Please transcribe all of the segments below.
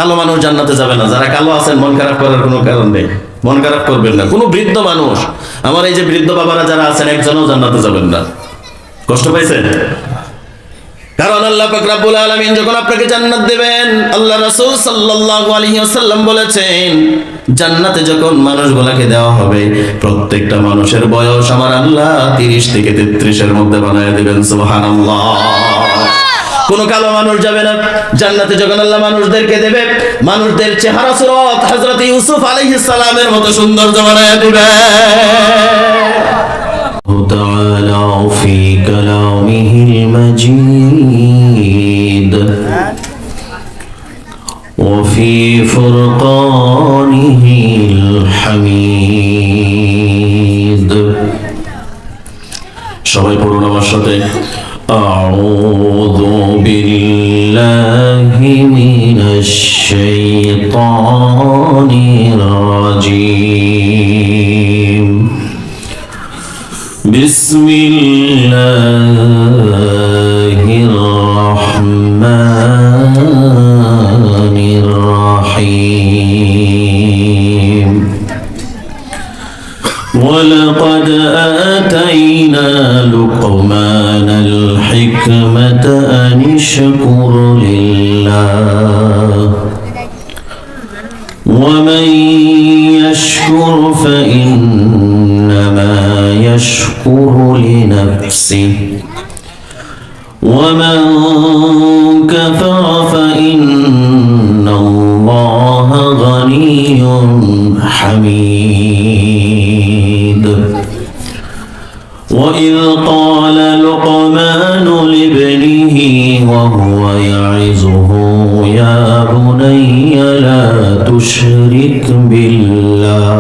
কালো মানুষ জান্নাতে যাবে না। যারা কালো আছেন মন খারাপ করার কোনো কারণ নেই, মন খারাপ করবেন না। কোনো বৃদ্ধ মানুষ, আমার এই যে বৃদ্ধ বাবারা যারা আছেন, একজনও জান্নাতে যাবেন না। কষ্ট পাইছেন? কারণ আল্লাহ পাক রব্বুল আলামিন যখন আপনাকে জান্নাত দেবেন, আল্লাহ রাসূল সাল্লাল্লাহু আলাইহি ওয়াসাল্লাম বলেছেন, জান্নাতে যখন মানুষগুলোকে দেওয়া হবে, প্রত্যেকটা মানুষের বয়স আমার আল্লাহ 30 থেকে 33 এর মধ্যে বানায় দিবেন। সুবহানাল্লাহ। কোন কালো মানুষ যাবে না জান্নাতে। যখন আল্লাহ মানুষদেরকে দেবে, মানুষদের চেহারা সুরত হযরত ইউসুফ আলাইহিস সালামের মতো সুন্দর বানায় দিবে। تعالى في كلامه المجيد وفي فرقانه الحميد। সবাই পড়ুন আমার সাথে, أعوذ بالله من الشيطان الرجيم بسم الله الرحمن الرحيم ولقد آتينا لقمان الحكمة أن اشكر لله ومن يشكر فإنما يشكر لنفسه ومن كفر فإن الله غني حميد وإذ قال لقمان لابنه وهو يعظه يا بني لا تشرك بالله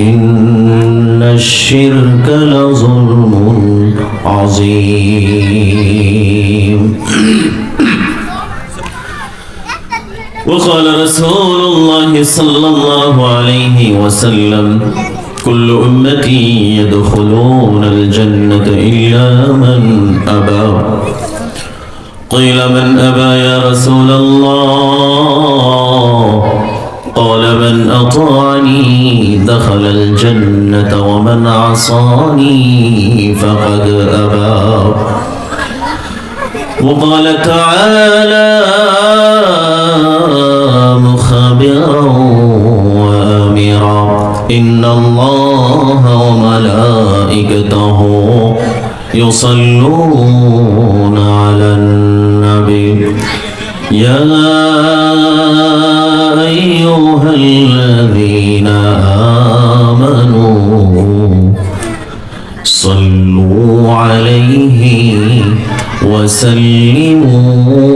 إن الشرك لظلم عظيم وقال رسول الله صلى الله عليه وسلم كل أمتي يدخلون الجنة إلا من أبى قيل من أبى يا رسول الله قال من أطاعني دخل الجنة ومن عصاني فقد أبى وقال تعالى مخبرا وآمرا إن الله وملائكته يصلون على النبي يا أيها الذين آمنوا صلوا عليه وسلموا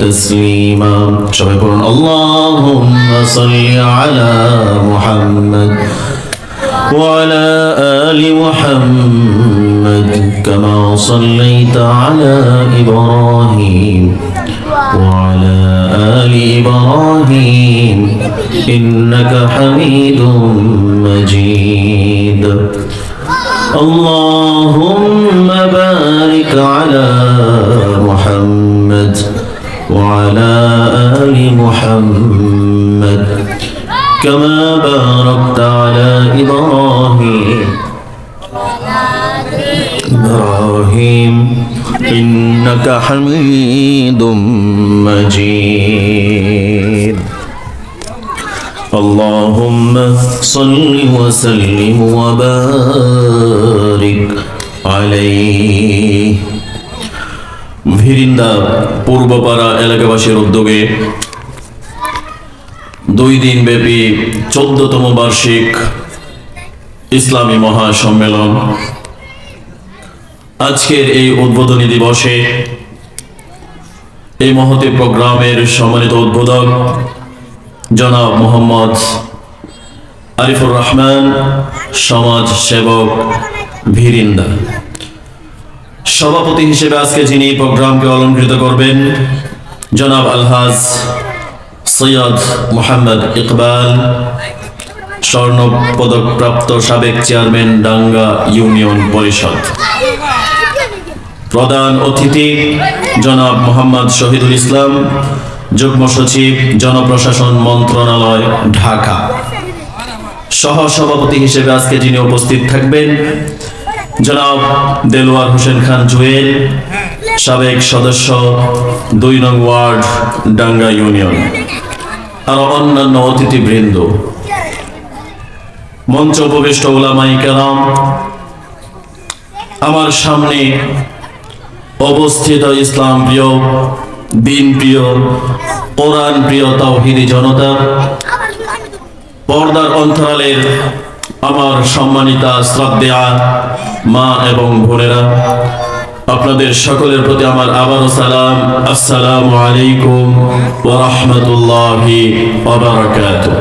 تسليما شكرا اللهم صل على محمد وعلى آل محمد كما صليت على إبراهيم وعلى آل إبراهيم إنك حميد مجيد اللهم بارك على محمد وعلى آل محمد كما باركت على إبراهيم إنك حميد مجيد اللهم صل وسلم وبارك عليه ভিরিন্দা পূর্বপাড়া এলাকাবাসীর উদ্যোগে 2 দিন ব্যাপী 14তম বার্ষিক ইসলামী মহাসম্মেলন আজকের এই উদ্বোধনী দিবসে এই মহতী প্রোগ্রামের সম্মানিত উদ্বোধক জনাব মোহাম্মদ আরিফুর রহমান সমাজ সেবক ভিরিন্দা, সভাপতি হিসেবে আজকে যিনি প্রোগ্রামকে অলংকৃত করবেন জনাব আলহাজ সৈয়দ মোহাম্মদ ইকবাল, স্বর্ণ পদক প্রাপ্ত সাবেক চেয়ারম্যান ডাঙ্গা ইউনিয়ন পরিষদ। প্রধান অতিথি জনাব মোহাম্মদ শহীদুল ইসলাম, যুগ্ম সচিব, জনপ্রশাসন মন্ত্রণালয়, ঢাকা। সহ সভাপতি হিসেবে আজকে যিনি উপস্থিত থাকবেন জনাব দেলোয়ার হোসেন খান জুয়েল, সাবেক সদস্য 2 নং ওয়ার্ড, ডাঙ্গা ইউনিয়ন। আর অন্যান্য অতিথিবৃন্দ, মঞ্চ উপবিষ্ট উলামায়ে কেরাম, আমার সামনে অবস্থিত ইসলাম প্রিয়, দিন প্রিয়, কোরআন প্রিয় তাওহীদি জনতা, পর্দার অন্তরালের আমার সম্মানিতা শ্রদ্ধেয়া মা এবং বোনেরা, আপনাদের সকলের প্রতি আমার আবারও সালাম। আসসালামু আলাইকুম ওয়া রাহমাতুল্লাহি ওয়া বারাকাতুহু।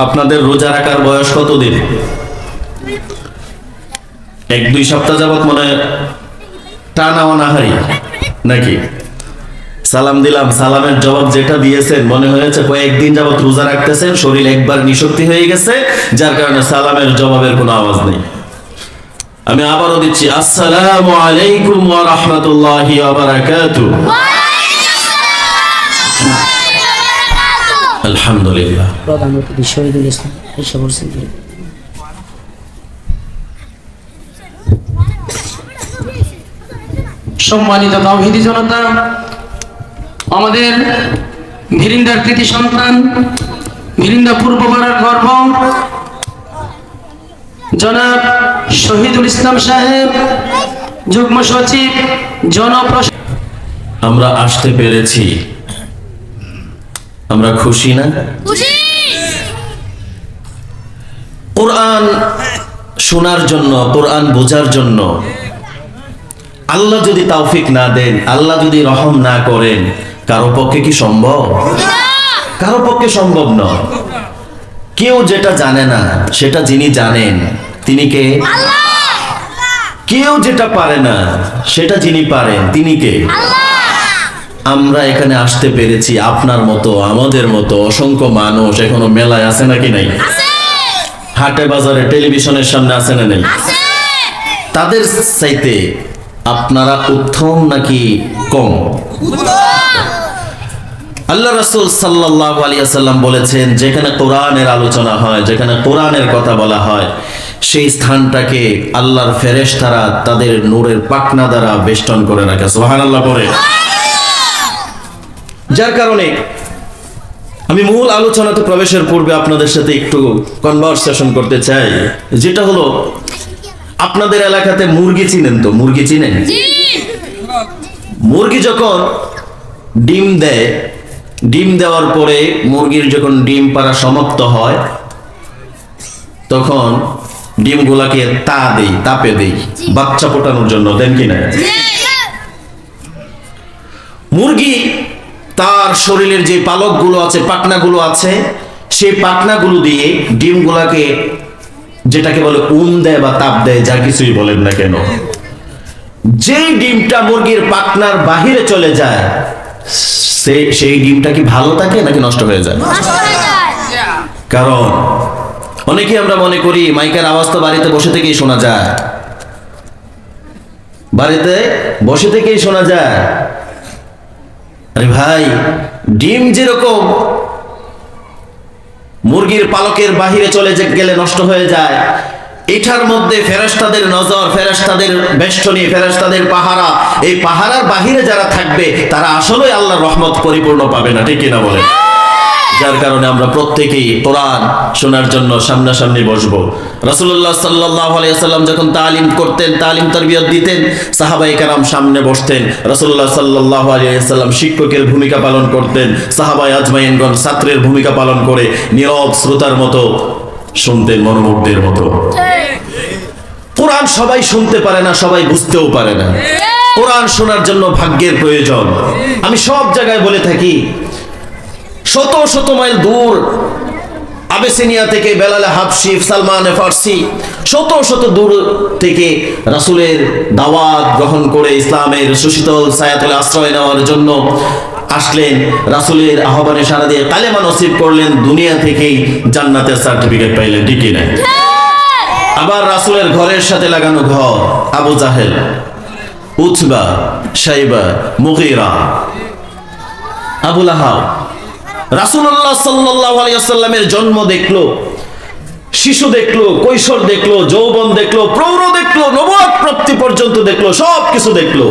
আপনাদের রোজা রাখার বয়স কতদিন? 1-2 সপ্তাহ যাবত মনে হয় টানা অনাহারি নাকি? সালাম দিলাম, সালামের জবাব যেটা দিয়েছেন মনে হয়েছে কয়েকদিন যাবত রোজা রাখতেছেন, শরীর একবার নিশক্তি হয়ে গেছে, যার কারণে সালামের জবাবের কোনো আওয়াজ নেই। আমি আবারও দিচ্ছি, আসসালামু আলাইকুম ওয়া রাহমাতুল্লাহি ওয়া বারাকাতুহু। আলহামদুলিল্লাহ। প্রধান অতিথি শহীদুল ইসলাম এসে বলছেন যে সম্মানিত তাওহীদি জনতা, আমাদের ভিরিন্দার কৃতি সন্তান, ভিরিন্দা পূর্বপাড়ার গর্ব জনাব শহীদুল ইসলাম সাহেব, যুগ্ম সচিব, জনপ্রশাসন। আমরা আসতে পেরেছি, আমরা খুশি না? কোরআন শোনার জন্য, কোরআন বোঝার জন্য আল্লাহ যদি তৌফিক না দেন, আল্লাহ যদি রহম না করেন, কারো পক্ষে কি সম্ভব? কারো পক্ষে সম্ভব নয়। কেউ যেটা জানে না সেটা যিনি জানেন তিনি কে? কেউ যেটা পারে না সেটা যিনি পারেন তিনি কে? আমরা এখানে আসতে পেরেছি, আপনার মতো আমাদের মতো অসংখ্য মানুষ এখনো মেলায় আছে নাকি নাই? হাটে বাজারে টেলিভিশনের সামনে আছে না নেই? তাদের চাইতে আপনারা উত্তম নাকি কম? আল্লাহ রাসূল সাল্লাল্লাহু আলাইহি ওয়াসাল্লাম বলেছেন, যেখানে কোরআনের আলোচনা হয়, যেখানে কোরআনের কথা বলা হয়, সেই স্থানটাকে আল্লাহর ফেরেশতারা তাদের নূরের পাখনা দ্বারা বেষ্টন করে রাখে। সুবহানাল্লাহ পড়ে। যার কারণে আমি মূল আলোচনাতে প্রবেশের পূর্বে আপনাদের সাথে একটু কনভারসেশন করতে চাই, যেটা হলো আপনাদের এলাকাতে মুরগি চিনেন তো? মুরগি চিনেন? মুরগি যখন ডিম দেয়, ডিম দেওয়ার পরে মুরগির যখন ডিম পাড়া সমাপ্ত হয়, তখন ডিমগুলাকে তাপে দেই বাচ্চা ফোটানোর জন্য, দেন কিনা? মুরগি তার শরীরের যে পালকগুলো আছে, পাখনাগুলো আছে, সেই পাখনাগুলো দিয়ে ডিমগুলাকে, যেটাকে বলে উম দেয় বা তাপ দেয়, যা কিছুই বলেন না কেন, যেই ডিমটা মুরগির পাখনার বাহিরে চলে যায়, সেই ডিমটা কি ভালো থাকে নাকি নষ্ট হয়ে যায়? কারণ অনেকেই আমরা মনে করি মাইকের আওয়াজ তো বাড়িতে বসে থেকেই শোনা যায়, বাড়িতে বসে থেকেই শোনা যায়। আরে ভাই, ডিম যেরকম মুরগির পালকের বাহিরে চলে গেলে নষ্ট হয়ে যায়, এটার মধ্যে ফেরেশতাদের নজর, ফেরেশতাদের বেষ্টনী, ফেরেশতাদের পাহারা, এই পাহারার বাহিরে যারা থাকবে তারা আসলেই আল্লাহর রহমত পরিপূর্ণ পাবে না, ঠিক কিনা বলেন? যার কারণে আমরা প্রত্যেকেই কোরআন শোনার জন্য সামনাসামনি বসবো। রাসূলুল্লাহ সাল্লাল্লাহু আলাইহি ওয়াসাল্লাম যখন তালিম করতেন, তালিম তারবিয়ত দিতেন, সাহাবায়ে কেরাম সামনে বসতেন। রাসূলুল্লাহ সাল্লাল্লাহু আলাইহি ওয়াসাল্লাম শিক্ষকের ভূমিকা পালন করতেন, সাহাবায়ে আজমাইনগণ ছাত্রের ভূমিকা পালন করে নীরব শ্রোতার মতো শুনতেন, মনোমুগ্ধের মতো। কোরআন সবাই শুনতে পারে না, সবাই বুঝতেও পারে না। কোরআন শোনার জন্য ভাগ্যের প্রয়োজন। আমি সব জায়গায় বলে থাকি, শত শত মাইল দূর আবেসিনিয়া থেকে বেলাল হাবশি, সালমান ফার্সি, শত শত দূর থেকে রাসূলের দাওয়াত গ্রহণ করে ইসলামের সুশীতল ছায়াতলে আশ্রয় নেওয়ার জন্য আসলেন। রাসূলের আহ্বানে সাড়া দিয়ে কালেমা নসিব করলেন, দুনিয়া থেকেই জান্নাতের সার্টিফিকেট পাইলেন, ঠিক কি না? আবার রাসূলের ঘরের সাথে লাগানো ঘর, আবু জাহেল উতবা, শাইবা, মুগীরা, আবু লাহাব। রাসূলুল্লাহ সাল্লাল্লাহু আলাইহি ওয়াসাল্লামের জন্ম দেখলো, শিশু দেখলো, কৈশোর দেখলো, যৌবন দেখলো, প্রৌঢ় দেখলো, নবুয়ত প্রাপ্তি পর্যন্ত দেখলো, সবকিছু দেখলো।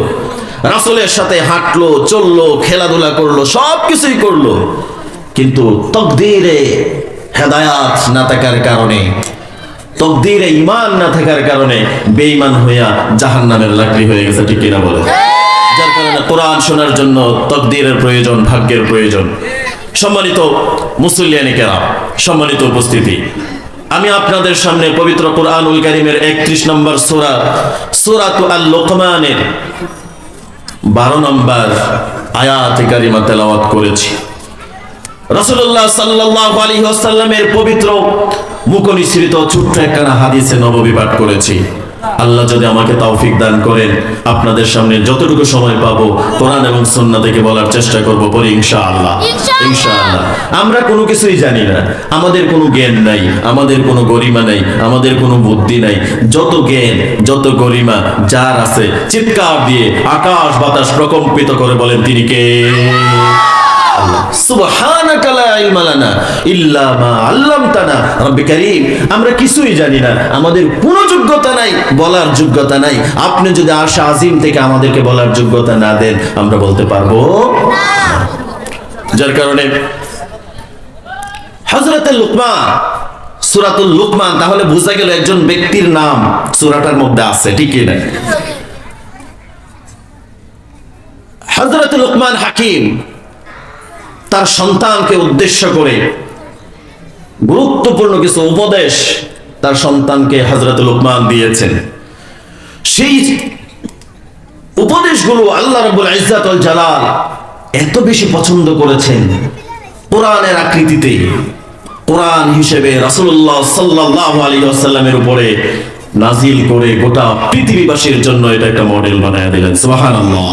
রাসূলের সাথে হাঁটলো, চললো, খেলাধুলা করলো, সবকিছুই করলো। কিন্তু তকদীরে হেদায়াত না থাকার কারণে, তকদীরে ঈমান না থাকার কারণে বেঈমান হইয়া জাহান্নামের লাকড়ি হয়ে গেছে, ঠিক কিনা বলে? যার কারণে কোরআন শোনার জন্য তকদীরের প্রয়োজন, ভাগ্যের প্রয়োজন। সম্মানিত মুসল্লিয়ানে কেরাম, সম্মানিত উপস্থিতি, আমি আপনাদের সামনে পবিত্র কুরআনুল কারীমের 31 নম্বর সূরা, সূরাতুল লুকমানের 12 নম্বর আয়াতে কারিমা তেলাওয়াত করেছি। রাসূলুল্লাহ সাল্লাল্লাহু আলাইহি ওয়াসাল্লামের পবিত্র মুখনিসৃত ছোট্ট একখানা হাদিসে নববী পাঠ করেছি। আল্লাহ যদি আমাকে তৌফিক দান করেন, আপনাদের সামনে যতটুকু সময় পাবো কোরআন এবং সুন্নাহ থেকে বলার চেষ্টা করব, পরে ইনশাআল্লাহ। ইনশাআল্লাহ। আমরা কোনো কিছুই জানি না, আমাদের কোনো জ্ঞান নাই, আমাদের কোনো গরিমা নাই, আমাদের কোনো বুদ্ধি নাই। যত জ্ঞান, যত গরিমা যার আছে, চিৎকার দিয়ে আকাশ বাতাস প্রকম্পিত করে বলেন, তিনি কে? সুবহানাকা লা ইলমা লানা ইল্লা মা আল্লামতানা রব্বি কারীম। আমরা কিছুই জানি না, আমাদের কোনো যোগ্যতা নাই, বলার যোগ্যতা নাই। আপনি যদি আরশ আজিম থেকে আমাদেরকে বলার যোগ্যতা না দেন, আমরা বলতে পারবো না। যার কারণে হযরতে লুকমান, সূরাতুল লুকমান, তাহলে বোঝা গেল একজন ব্যক্তির নাম সূরাটার মধ্যে আছে, ঠিক কি না? হযরতে লুকমান হাকিম তার সন্তানকে উদ্দেশ্য করে গুরুত্বপূর্ণ কিছু উপদেশ তার সন্তানকে হযরত লুকমান দিয়েছেন। সেই উপদেশগুলো আল্লাহ রাব্বুল ইজ্জাত ওয়াল জালাল এত বেশি পছন্দ করেছেন, কোরআনের আকৃতিতে, কোরআন হিসেবে রাসূলুল্লাহ সাল্লাল্লাহু আলাইহি ওয়াসাল্লামের উপরে নাজিল করে গোটা পৃথিবীবাসীর জন্য এটা একটা মডেল বানায় দিলেন। সুবহানাল্লাহ।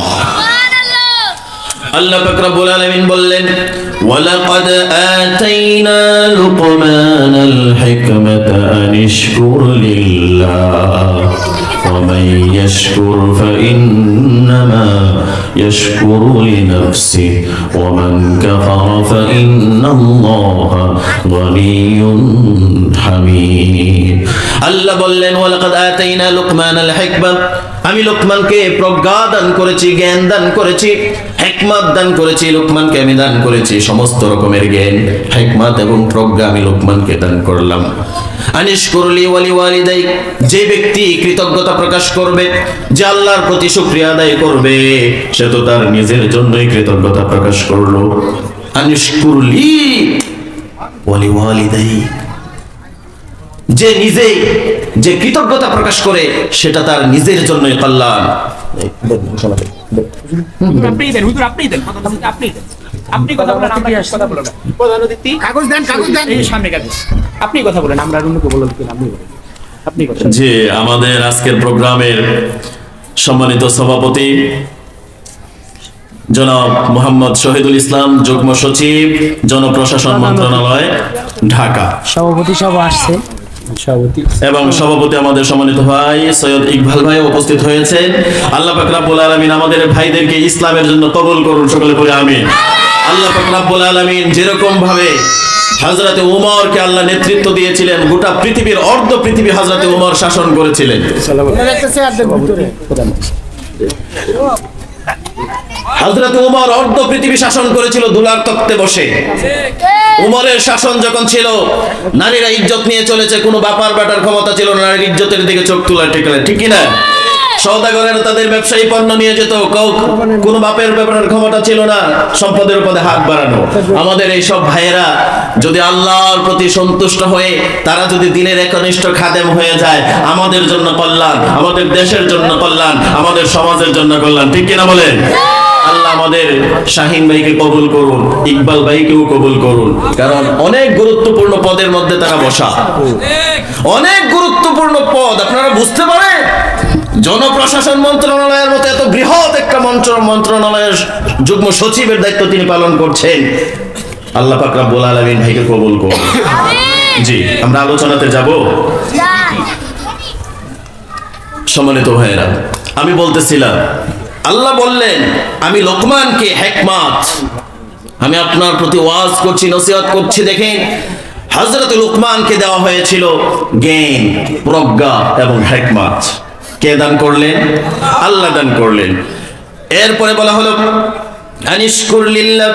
আল্লাহ পাক রব্বুল আলামিন বললেন, ওয়ালাকাদ আতাইনা লুকমানাল হিকমাতা আনিশকুর লিল্লাহ ওয়া মান ইয়াশকুর ফাইন্নামা ইয়াশকুরু লিনাফসিহি ওয়া মান কাফারা ফাইন্নাল্লাহা গনিয়্যুন হামিদ। আল্লাহ বললেন, ওয়ালাকাদ আতাইনা লুকমানাল হিকমা, আমি লোকমানকে প্রজ্ঞা দান করেছি, জ্ঞান দান করেছি, হিকমত দান করেছি। লোকমানকে আমি দান করেছি সমস্ত রকমের জ্ঞান, হিকমত এবং প্রজ্ঞা আমি লোকমানকে দান করলাম। আনিশকুর লি ওয়া লিওয়ালিদাই, যে ব্যক্তি কৃতজ্ঞতা প্রকাশ করবে, যে আল্লাহর প্রতি শুকরিয়া আদায় করবে, সে তো তার নিজের জন্যই কৃতজ্ঞতা প্রকাশ করলো। আনিশকুর লি ওয়া লিওয়ালিদাই, যে নিজে যে কৃতজ্ঞতা প্রকাশ করে সেটা তার নিজের জন্যই কল্যাণ। যে আমাদের আজকের প্রোগ্রামের সম্মানিত সভাপতি জনাব মোহাম্মদ শহীদুল ইসলাম, যুগ্ম সচিব, জনপ্রশাসন মন্ত্রণালয়, ঢাকা। সভাপতি সব আসছে, এবং সভাপতি আমাদের সম্মানিত ভাই সৈয়দ ইকবাল ভাই উপস্থিত হয়েছেন। আল্লাহ পাক রব্বুল আলামিন আমাদের ভাইদেরকে ইসলামের জন্য কবুল করুন, সকলে বলি আমিন। আল্লাহ পাক রব্বুল আলামিন যেরকম ভাবে হযরতে ওমরকে আল্লাহ নেতৃত্ব দিয়েছিলেন, গোটা পৃথিবীর অর্ধ পৃথিবী হযরতে ওমর শাসন করেছিলেন। হযরতে ওমর অর্ধ পৃথিবী শাসন করেছিল ধুলার তখ্তে বসে। উমরের শাসন যখন ছিল, নারীরা ইজ্জত নিয়ে চলেছে, কোনো বাপার বেটার ক্ষমতা ছিল না নারীর ইজ্জতের দিকে চোখ তোলা, ঠিক কি না? সওদাগরেরা তাদের ব্যবসায়ী পণ্য নিয়ে যেত, কোনো বাপের বেটার ক্ষমতা ছিল না সম্পদের উপরে হাত বাড়ানো। আমাদের এই সব ভাইয়েরা যদি আল্লাহর প্রতি সন্তুষ্ট হয়ে তারা যদি দিনের একনিষ্ঠ খাদেম হয়ে যায়, আমাদের জন্য কল্যাণ, আমাদের দেশের জন্য কল্যাণ, আমাদের সমাজের জন্য কল্যাণ, ঠিক কিনা বলেন? আল্লাহ আমাদের শাহিন ভাইকে কবুল করুন, ইকবাল ভাইকেও কবুল করুন, কারণ অনেক গুরুত্বপূর্ণ পদের মধ্যে তারা বসা, অনেক গুরুত্বপূর্ণ পদ। আপনারা বুঝতে পারেন, জনপ্রশাসন মন্ত্রণালয়ের মতো এত বৃহৎ একটা মন্ত্রণালয়ের যুগ্ম সচিবের দায়িত্ব তিনি পালন করছেন। আল্লাহ পাক রব্বুল আলামিন ভাইকে কবুল করুন। জি, আমরা আলোচনাতে যাব। সম্মানিত ভাইয়েরা, আমি বলতেছিলাম আল্লাহ বললেন আমি লোকমানকে হিকমত, আমি আপনার প্রতি ওয়াজ করছি, নসিহত করছি। দেখেন হযরত লোকমানকে দেওয়া হয়েছিল জ্ঞান, প্রজ্ঞা এবং হিকমত। কে দান করলেন? আল্লাহ দান করলেন। এরপরে বলা হলো আনিশকুর লিল্লাহ,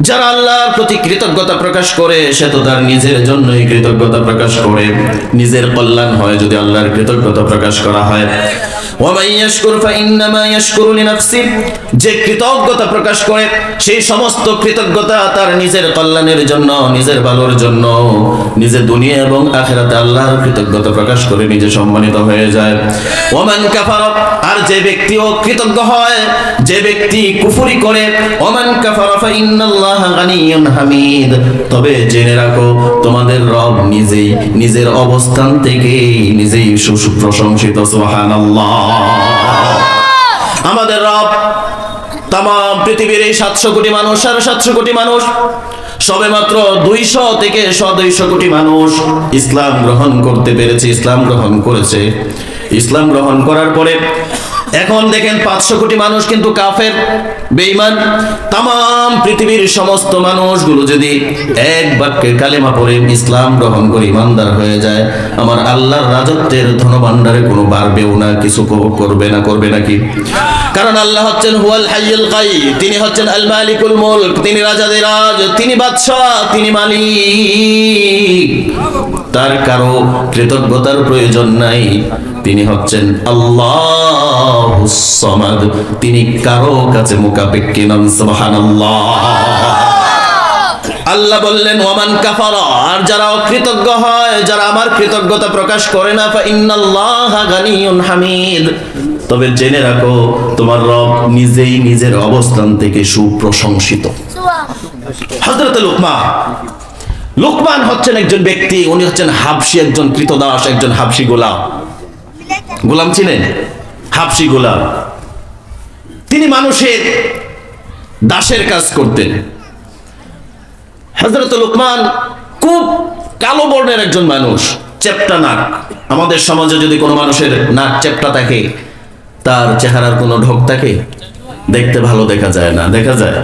যারা আল্লাহর প্রতি কৃতজ্ঞতা প্রকাশ করে সে তো তার নিজের জন্যই কৃতজ্ঞতা প্রকাশ করে, নিজের কল্যাণ হয় যদি আল্লাহর কৃতজ্ঞতা প্রকাশ করা হয়। ওয়া মান ইয়াশকুর ফাইন্নামা ইয়াশকুরু লিনাফসি, যে কৃতজ্ঞতা প্রকাশ করে সেই সমস্ত কৃতজ্ঞতা তার নিজের কল্যাণের জন্য, নিজের ভালোর জন্য। নিজে দুনিয়া এবং আখিরাতে আল্লাহর কৃতজ্ঞতা প্রকাশ করে নিজে সম্মানিত হয়ে যায়। ওয়া মান কাফারা, আর যে ব্যক্তিও কৃতজ্ঞ হয়, যে ব্যক্তি কুফরি করে, ওয়া মান কাফারা ফাইন্নাল্লাহা গানিয়্যুন হামিদ, তবে জেনে রাখো তোমাদের রব নিজেই নিজের অবস্থান থেকে নিজেই সুপ্রশংসিত। সুবহানাল্লাহ। আমাদের রব তাম পৃথিবীর এই 700 কোটি মানুষ, 750 কোটি মানুষ, সবে মাত্র 200 থেকে 150 কোটি মানুষ ইসলাম গ্রহণ করতে পেরেছে, ইসলাম গ্রহণ করেছে। ইসলাম গ্রহণ করার পরে এখন দেখেন 500 কোটি মানুষ কিন্তু কাফের, বেঈমান। তাম পৃথিবীর সমস্ত মানুষগুলো যদি এক বাক্যে কালেমা পড়ে ইসলাম গ্রহণ করে ইমানদার হয়ে যায়, আমার আল্লাহর রাজত্বের ধনভাণ্ডারে কোনো বাড়বেও না, কিছু করবে না। করবে নাকি? কারণ আল্লাহ হচ্ছেন হুয়াল হাইয়ুল কাইয়্যুম, তিনি হচ্ছেন আল মালিকুল মুলক, তিনি রাজাদের রাজ, তিনি বাদশা, তিনি মালিক। তার কারো কৃতজ্ঞতার প্রয়োজন নাই। তিনি হচ্ছেন আল্লাহুস সামাদ, তিনি কারো কাছে মুখাপেক্ষী নন। সুবহানাল্লাহ। আল্লাহ বললেন ওয়ামান কাফারা, আর যারা অকৃতজ্ঞ হয়, যারা আমার কৃতজ্ঞতা প্রকাশ করে না, ফা ইন্নাল্লাহা গানিয়্যুন হামিদ, তবে জেনে রাখো তোমার রব নিজেই নিজের অবস্থান থেকে সুপ্রশংসিত। হযরত লোকমান হচ্ছেন একজন ব্যক্তি, উনি হচ্ছেন হাবশী একজন কৃতদাস, একজন হাবশী গোলাম। গোলাম ছিলেন, হাবশী গোলাম। তিনি মানুষের দাসের কাজ করতেন। হযরত লোকমান খুব কালো বর্ণের একজন মানুষ, চ্যাপ্টা নাক। আমাদের সমাজে যদি কোনো মানুষের নাক চ্যাপ্টা থাকে, তার চেহারার কোনো ঢোক থাকে, দেখতে ভালো দেখা যায় না। দেখা যায়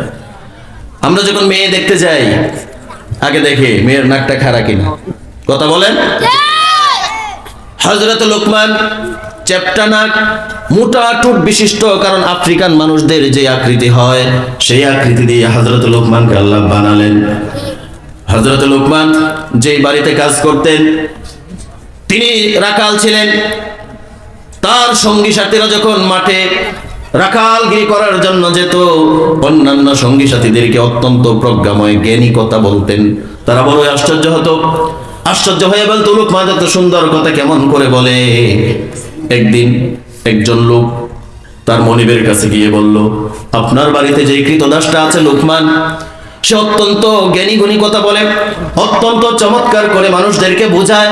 আমরা যখন মেয়ে দেখতে যাই, আগে দেখে মেয়ের নাকটা খাড়া কিনা। কথা বলেন। হযরত লোকমান চ্যাপ্টা নাক, মোটা ঠোঁট বিশিষ্ট, কারণ আফ্রিকান মানুষদের যে আকৃতি হয় সেই আকৃতি দিয়ে হযরত লোকমানকে আল্লাহ বানালেন। হযরত লোকমান যেই বাড়িতে কাজ করতেন, তিনি রাখাল ছিলেন। তার সঙ্গী সাথীরা যখন মাঠে রাখালগিরি করার জন্য যেত, অন্যান্য সঙ্গী সাথীদেরকে অত্যন্ত প্রজ্ঞাময় জ্ঞানী কথা বলতেন। তারা বড় আশ্চর্য হতো, আশ্চর্য হয়ে বলতো লোকমান এত সুন্দর কথা কেমন করে বলে। একদিন একজন লোক তার মনিবের কাছে গিয়ে বলল, আপনার বাড়িতে যে কৃতদাসটা আছে লোকমান, সে অত্যন্ত জ্ঞানী গুণী কথা বলে, অত্যন্ত চমৎকার করে মানুষদেরকে বোঝায়,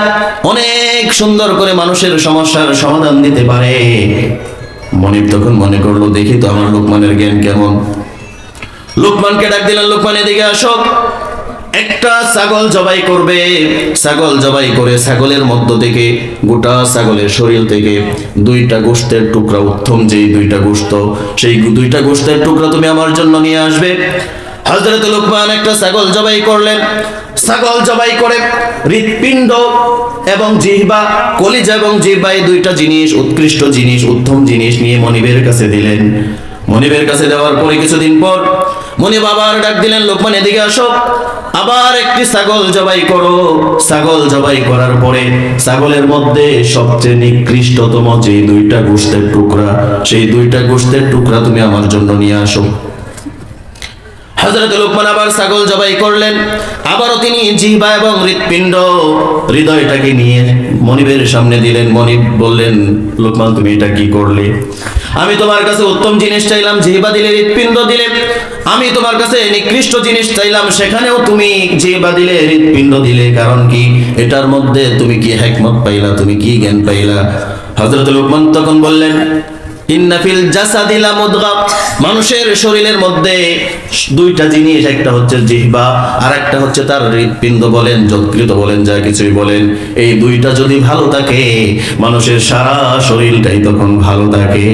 অনেক সুন্দর করে মানুষের সমস্যার সমাধান দিতে পারে। মনিব তখন মনে করলো, দেখি তো আমার লোকমানের জ্ঞান কেমন। লোকমানকে ডাক দিলেন, লোকমান এদিকে আসো। একটা ছাগল জবাই করবে। ছাগল জবাই করে ছাগলের মধ্য থেকে, গোটা ছাগলের শরীর থেকে 2টা গোশতের টুকরা, উত্তম যেই 2টা গোশত, সেই 2টা গোশতের টুকরা তুমি আমার জন্য নিয়ে আসবে। হযরত লোকমান একটা ছাগল জবাই করলেন। ছাগল জবাই করে হৃৎপিণ্ড এবং জিহ্বা, কলিজা এবং জিহ্বা, এই 2টা জিনিস, উৎকৃষ্ট জিনিস, উত্তম জিনিস নিয়ে মনিবের কাছে দিলেন। মনিবের কাছে দেওয়ার পরে কিছুদিন পর মনিব আবার ডাক দিলেন, লোকমান এদিকে আসো, আবার একটি ছাগল জবাই করো। ছাগল জবাই করার পরে ছাগলের মধ্যে সবচেয়ে নিকৃষ্টতম যে 2টা গোশতের টুকরা, সেই 2টা গোশতের টুকরা তুমি আমার জন্য নিয়ে আসো। হযরত লোকমান আবার ছাগল জবাই করলেন। আবারও তিনি জিহ্বা এবং হৃৎপিণ্ড, হৃদয়টাকে নিয়ে মনিবের সামনে দিলেন। মনিব বললেন, লোকমান তুমি এটা কি করলে? আমি তোমার কাছে উত্তম জিনিস চাইলাম, জিহ্বা দিলে, হৃৎপিণ্ড দিলে। আমি তোমার কাছে নিকৃষ্ট জিনিস চাইলাম, সেখানেও তুমি জিহ্বা দিলে, হৃৎপিণ্ড দিলে। কারণ কি? এটার মধ্যে তুমি কি হিকমত পাইলা, তুমি কি জ্ঞান পাইলা? হযরত লোকমান তখন বললেন, ইন্না ফিল জাসাদি লামুদগা, মানুষের শরীরের মধ্যে দুইটা জিনিস, একটা হচ্ছে জিহ্বা আর একটা হচ্ছে তার হৃৎপিণ্ড বলেন, যকৃত বলেন, যা কিছুই বলেন, এই দুইটা যদি ভালো থাকে মানুষের সারা শরীরটাই তখন ভালো থাকে।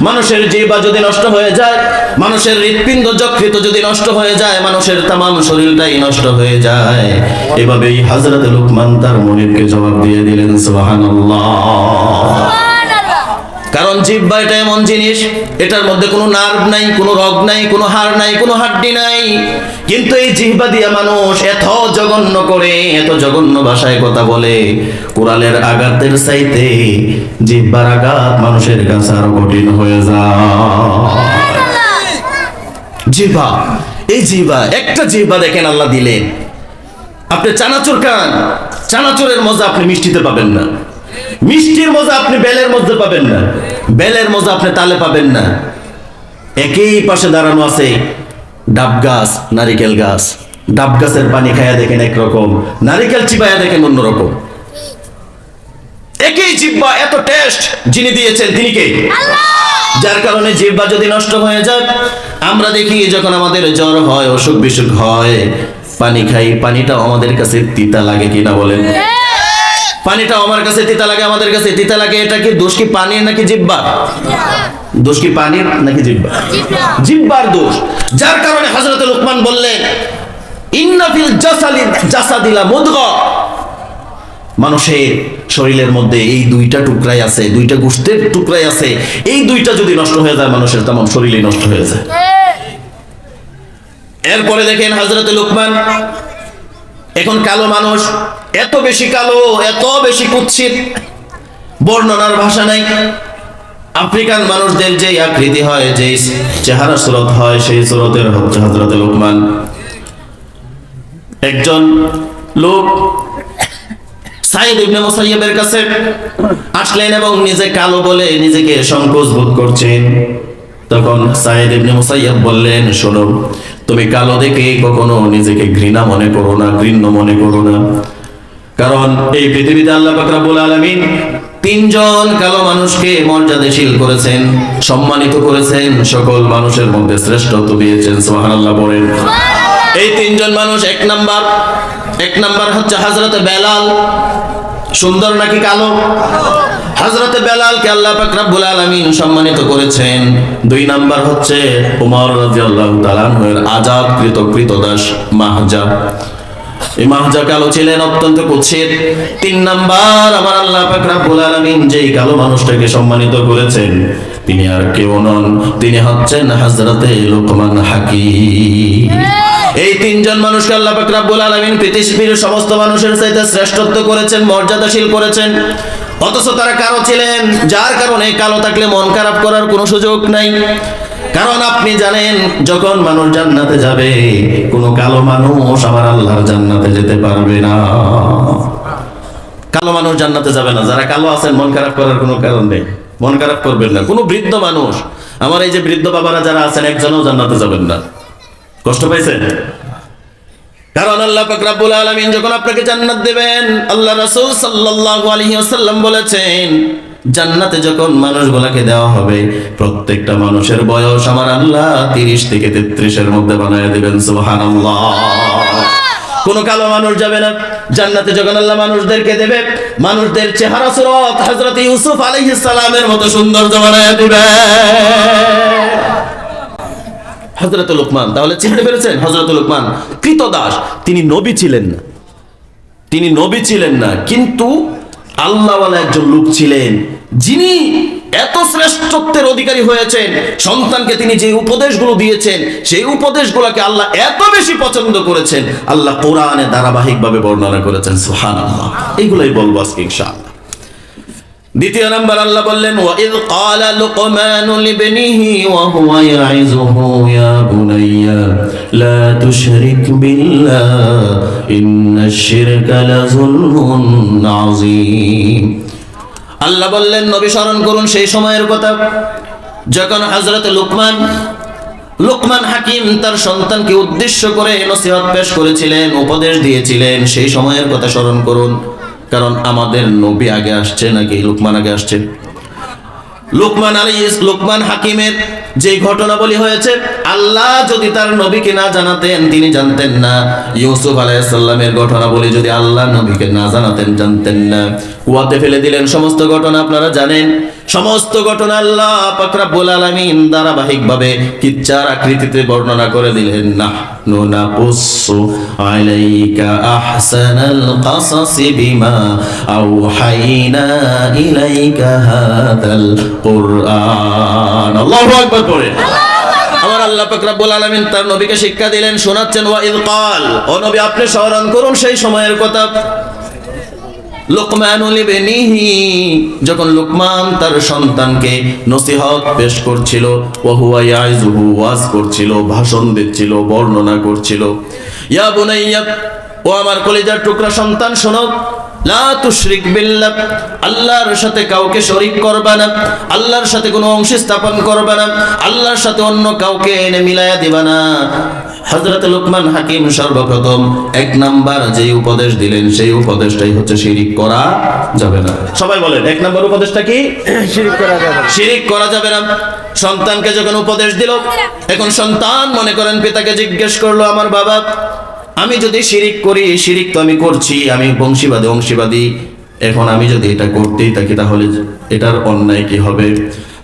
মানুষের জিহ্বা যদি নষ্ট হয়ে যায়, মানুষের হৃৎপিণ্ড যকৃত যদি নষ্ট হয়ে যায়, মানুষের তামাম শরীরটাই নষ্ট হয়ে যায়। এভাবেই হযরত লুকমান তার মনিবকে জবাব দিয়ে দিলেন, সুবহানাল্লাহ। কারণ জিহ্বা এটা এমন জিনিস, এটার মধ্যে কোনো নার্ভ নাই, কোনো রগ নাই, কোনো হাড় নাই, কোনো হাড্ডি নাই, কিন্তু এই জিহ্বা দিয়ে মানুষ এত জঘন্য করে, এত জঘন্য ভাষায় কথা বলে, কোরালের আঘাতের চাইতে জিহ্বার আঘাত মানুষের কাছে আরো কঠিন হয়ে যায়। জিহ্বা, এই জিহ্বা, একটা জিহ্বা দেখেন আল্লাহ দিলেন, আপনি চানাচুর খান, চানাচুরের মজা আপনি মিষ্টিতে পাবেন না, মিষ্টির মজা আপনি বেলের মধ্যে পাবেন না, বেলের মজা আপনি তালে পাবেন না। একই পাশে দাঁড়ানো আছে ডাব গাছ, নারিকেল গাছ, ডাব গাছের পানি খায়া দেখেন একরকম, নারিকেল চিবায়া দেখেন অন্যরকম। একই জিহ্বা, এত টেস্ট যিনি দিয়েছেন তিনি কে? যার কারণে জিহ্বা যদি নষ্ট হয়ে যায়, আমরা দেখি যখন আমাদের জ্বর হয়, অসুখ বিসুখ হয়, পানি খাই, পানিটা আমাদের কাছে তিতা লাগে কিনা বলেন? পানিটাও আমার কাছে তিতা লাগে, আমাদের কাছে তিতা লাগে। এটা কি দোষ কি পানির নাকি জিহ্বার? দোষ কি পানির নাকি জিহ্বার? জিহ্বার দোষ। যার কারণে হযরত লুকমান বললেন, ইন্না ফিল জাসাদি লামুদগা, মানুষের শরীরের মধ্যে এই দুইটা টুকরাই আছে, দুইটা গোশতের টুকরাই আছে, এই দুইটা যদি নষ্ট হয়ে যায় মানুষের তামাম শরীরই নষ্ট হয়ে যায়। এরপরে দেখেন হযরত লুকমান, এখন কালো মানুষ, এত বেশি কালো, এত বেশি কুৎসিত, বর্ণনার ভাষা নাই। আফ্রিকান মানুষদের যে আকৃতি হয়, যে চেহারা সুরত হয়, সেই সুরতের হচ্ছে হযরত লুকমান। একজন লোক সাঈদ ইবনে মুসাইয়্যিবের কাছে আসলেন এবং নিজে কালো বলে নিজেকে সংকোচ বোধ করছেন। তখন সাঈদ ইবনে মুসাইয়্যিব বললেন, শোনো, তুমি কালো দেখে কখনো নিজেকে ঘৃণা মনে করো না, ঘৃণ্য মনে করো না। কারণ এই পৃথিবীতে আল্লাহ পাক রব্বুল আলামিন তিনজন কালো মানুষকে মর্যাদাশীল করেছেন, সম্মানিত করেছেন, সকল মানুষের মধ্যে শ্রেষ্ঠত্ব দিয়েছেন। সুবহানাল্লাহ বলেন। এই তিনজন মানুষ, এক নাম্বার হচ্ছে হযরত বেলাল। সুন্দর নাকি কালো? হযরত বেলালকে আল্লাহ পাক রব্বুল আলামিন সম্মানিত করেছেন। 2 নাম্বার হচ্ছে ওমর রাদিয়াল্লাহু তাআলা আনহুর আযাদকৃত কৃতদাস মাহজা। এই মাহজা কালো ছিলেন, অত্যন্ত কুৎসিত। 3 নাম্বার আমার আল্লাহ পাক রব্বুল আলামিন যেই কালো মানুষটাকে সম্মানিত করেছেন তিনি আর কেউ নন, তিনি হচ্ছেন হযরতে লুকমান হাকীম। এই তিনজন মানুষকে আল্লাহ পাক রব্বুল আলামিন পৃথিবীর সমস্ত মানুষের চাইতে শ্রেষ্ঠত্ব করেছেন, মর্যাদাশীল করেছেন। অথচ তারা কালো ছিলেন, যার কারণে কালো থাকলে মন খারাপ করার কোনো সুযোগ নাই। কারণ আপনি জানেন, যখন মানুষ জান্নাতে যাবে, কোনো কালো মানুষ আমার আল্লাহর জান্নাতে যেতে পারবে না। কালো মানুষ জান্নাতে যাবে না। যারা কালো আছেন মন খারাপ করার কোনো কারণ নেই, মন খারাপ করবেন না। কোনো বৃদ্ধ মানুষ, আমার এই যে বৃদ্ধ বাবারা যারা আছেন, একজনও জান্নাতে যাবেন না। কষ্ট পাইছেন? কারণ আল্লাহ পাক রব্বুল আলামিন যখন আপনাকে জান্নাত দিবেন, আল্লাহ রাসূল সাল্লাল্লাহু আলাইহি ওয়াসাল্লাম বলেছেন, জান্নাতে যখন মানুষগুলোকে দেওয়া হবে, প্রত্যেকটা মানুষের বয়স আমার আল্লাহ 30 থেকে 33 এর মধ্যে বানায় দিবেন। সুবহানাল্লাহ। কোনো কালো মানুষ যাবে না জান্নাতে। যখন আল্লাহ মানুষদেরকে দেবে, মানুষদের চেহারা সুরত হযরত ইউসুফ আলাইহিস সালামের মতো সুন্দর বানায় দিবে। হযরত লুকমান, তাহলে চিনতে পেরেছেন? হযরত লুকমান কৃতদাস, তিনি নবী ছিলেন না, তিনি নবী ছিলেন না, কিন্তু আল্লাহওয়ালা একজন লোক ছিলেন, যিনি এত শ্রেষ্ঠত্বের অধিকারী হয়েছেন। সন্তানকে তিনি যে উপদেশগুলো দিয়েছেন, সেই উপদেশগুলোকে আল্লাহ এত বেশি পছন্দ করেছেন, আল্লাহ কোরআনে ধারাবাহিকভাবে বর্ণনা করেছেন। সুবহানাল্লাহ। এইগুলাই বলবো আজকে ইনশাআল্লাহ। দ্বিতীয় নাম্বার আল্লাহ বললেন, ওয়াইদ ক্বালা লুকমানু লিবনিহি ওয়া হুয়া ইয়াইযুহু ইয়া বুনাইয়া লা তুশরিক বিল্লাহ ইন্নাশ শিরকা লাযুলমুন আযীম। আল্লাহ বললেন, নবী স্মরণ করুন সেই সময়ের কথা যখন হযরত লুকমান হাকিম তার সন্তানকে উদ্দেশ্য করে নসিহত পেশ করেছিলেন, উপদেশ দিয়েছিলেন। সেই সময়ের কথা স্মরণ করুন। কারণ আমাদের নবী আগে আসছে নাকি লুকমান আগে আসছে? লোকমান হাকিমের যে ঘটনাবলী হয়েছে, আল্লাহ যদি তার নবীকে না জানাতেন তিনি জানতেন না। ইউসুফ আলাইহিস সালামের ঘটনাবলী যদি আল্লাহ নবীকে না জানাতেন জানতেন না। কুয়াতে ফেলে দিলেন, সমস্ত ঘটনা আপনারা জানেন। সমস্ত ঘটনা আল্লাহ পাক রব্বুল আলামিন ধারাবাহিকভাবে কিচ্ছার আকৃতিতে বর্ণনা করে দিলেন। নাহনু নাকুসসু আলাইকা আহসানাল কাসাসি বিমা আওহাইনা ইলাইকা হাদাল কুরআন। আল্লাহু আকবার পড়ে আমার আল্লাহ পাক রব্বুল আলামিন তার নবীকে শিক্ষা দিলেন, শোনাচ্ছেন, ওয়া ইয ক্বাল, ও নবী আপনি স্মরণ করুন সেই সময়ের কথা। লুকমানুল ইবনিহি, যখন লুকমান তার সন্তানকে নসিহত পেশ করছিল, ওয়া হুয়া ইয়াইজুহু, ওয়াজ করছিল, ভাষণ দিচ্ছিল, বর্ণনা করছিল। ইয়া বুনাইয়া, ও আমার কলিজার টুকরা সন্তান শোনো, লা তুশরিক বিল্লাহ, আল্লাহর সাথে কাউকে শরীক করবে না, আল্লাহর সাথে কোনো অংশ স্থাপন করবে না, আল্লাহর সাথে অন্য কাউকে এনে মিলায়া দিবা না। হযরত লোকমান হাকিম সর্বপ্রথম 1 নাম্বার যে উপদেশ দিলেন সেই উপদেশটাই হচ্ছে শিরিক করা যাবে না। সবাই বলেন 1 নাম্বার উপদেশটা কি? শিরিক করা যাবে না। শিরিক করা যাবে না। সন্তানকে যখন উপদেশ দিল, এখন সন্তান মনে করেন পিতাকে জিজ্ঞেস করলো, আমার বাবা আমি যদি শিরিক করি, শিরিক তো আমি করছি, আমি অংশীবাদী, এখন আমি যদি এটা করতেই থাকি তাহলে এটার অন্যায় কি হবে?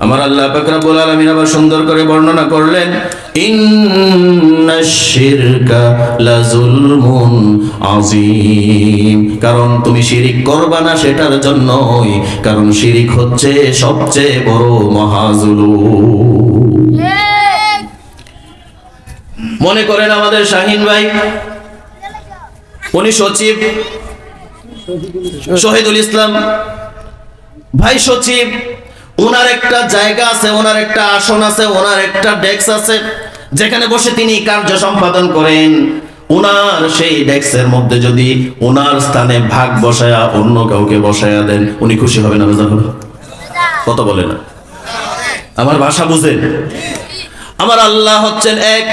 আমার আল্লাহ পাক রব্বুল আলামিন আবার সুন্দর করে বর্ণনা করলেন, ইন্নাশ শিরকা লাযুলমুন আযীম, কারণ তুমি শিরিক করবা না সেটার জন্যই, কারণ শিরিক হচ্ছে সবচেয়ে বড় মহাজুলুম। মনে করেন আমাদের শাহিন ভাই, উনি সচিব, শহীদুল ইসলাম ভাই সচিব, ওনার একটা জায়গা আছে, ওনার একটা আসন আছে, ওনার একটা ডেস্ক আছে, যেখানে বসে তিনি কার্য সম্পাদন করেন। ওনার সেই ডেস্কের মধ্যে যদি ওনার স্থানে ভাগ বসায়া অন্য কাউকে বসায়া দেন, উনি খুশি হবে না? কত বলে না? আমার ভাষা বুঝেন? আমার আল্লাহ হচ্ছেন এক।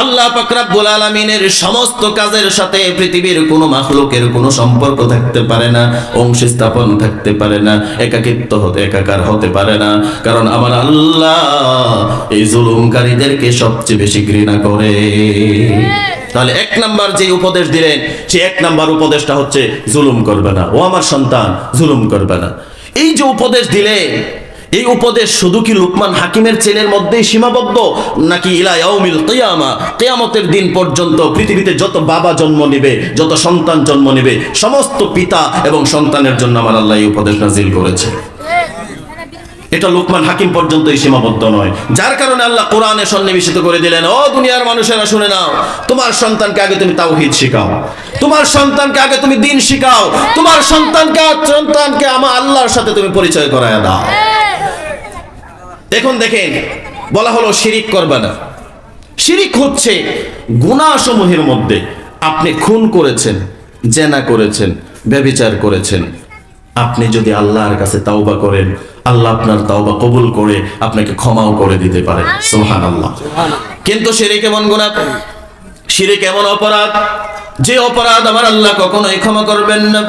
আল্লাহ পাক রব্বুল আলামিনের সমস্ত কাজের সাথে পৃথিবীর কোনো মাখলুকের কোনো সম্পর্ক থাকতে পারে না, অংশ স্থাপন থাকতে পারে না, একাকার হতে পারে না, কারণ আমার আল্লাহ এই জুলুমকারীদেরকে সবচেয়ে বেশি ঘৃণা করে। তাহলে 1 নাম্বার যে উপদেশ দিলেন, সেই 1 নাম্বার উপদেশটা হচ্ছে জুলুম করবে না। ও আমার সন্তান, জুলুম করবে না। এই যে উপদেশ দিলেন, এই উপদেশ শুধু কি লুকমান হাকিমের ছেলের মধ্যেই সীমাবদ্ধ, নাকি ইলা ইয়াউমিল কিয়ামা, কিয়ামতের দিন পর্যন্ত পৃথিবীতে যত বাবা জন্ম নেবে, যত সন্তান জন্ম নেবে, সমস্ত পিতা এবং সন্তানের জন্য আমার আল্লাহ এই উপদেশ নাযিল করেছে। এটা লুকমান হাকিম পর্যন্তই সীমাবদ্ধ নয়, যার কারণে আল্লাহ কোরআনে সন্নিবেশিত করে দিলেন, ও দুনিয়ার মানুষেরা শুনে নাও, তোমার সন্তানকে আগে তুমি তাওহীদ শিখাও, তোমার সন্তানকে আগে তুমি দ্বীন শিখাও, তোমার সন্তানকে আমার আল্লাহর সাথে তুমি পরিচয় করায় দাও। এখন দেখেন, বলা হলো শিরিক করবে না। শিরিক হচ্ছে গুনাহসমূহের মধ্যে আপনি খুন করেছেন, জেনা করেছেন, ব্যভিচার করেছেন, আপনি যদি আল্লাহর কাছে তাওবা করেন, আল্লাহ আপনার তাওবা কবুল করে আপনাকে ক্ষমাও করে দিতে পারে। সুবহানাল্লাহ। কিন্তু শিরিক এমন গুনাহ, শিরিক এমন অপরাধ, যে অপরাধ আমার আল্লাহ কখনোই ক্ষমা করবেন না।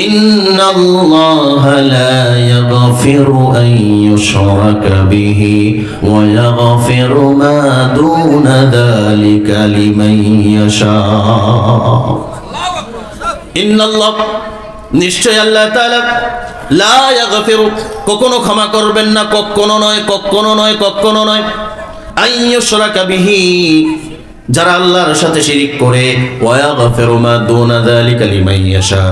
ইন্নাল্লাহা লা ইয়াগফিরু আন ইউশরাকা বিহি ওয়া ইয়াগফিরু মা দুনা যালিকা লিমান ইয়াশা। ইন্নাল্লাহ, নিশ্চয় আল্লাহ তাআলা, লা ইয়াগফিরু, কখনো ক্ষমা করবেন না, কখনো নয়, আন ইউশরাকা বিহি, যারা আল্লাহর সাথে শিরিক করে, ওয়া ইয়াগফিরু মা দুনা যালিকা লিমান ইয়াশা,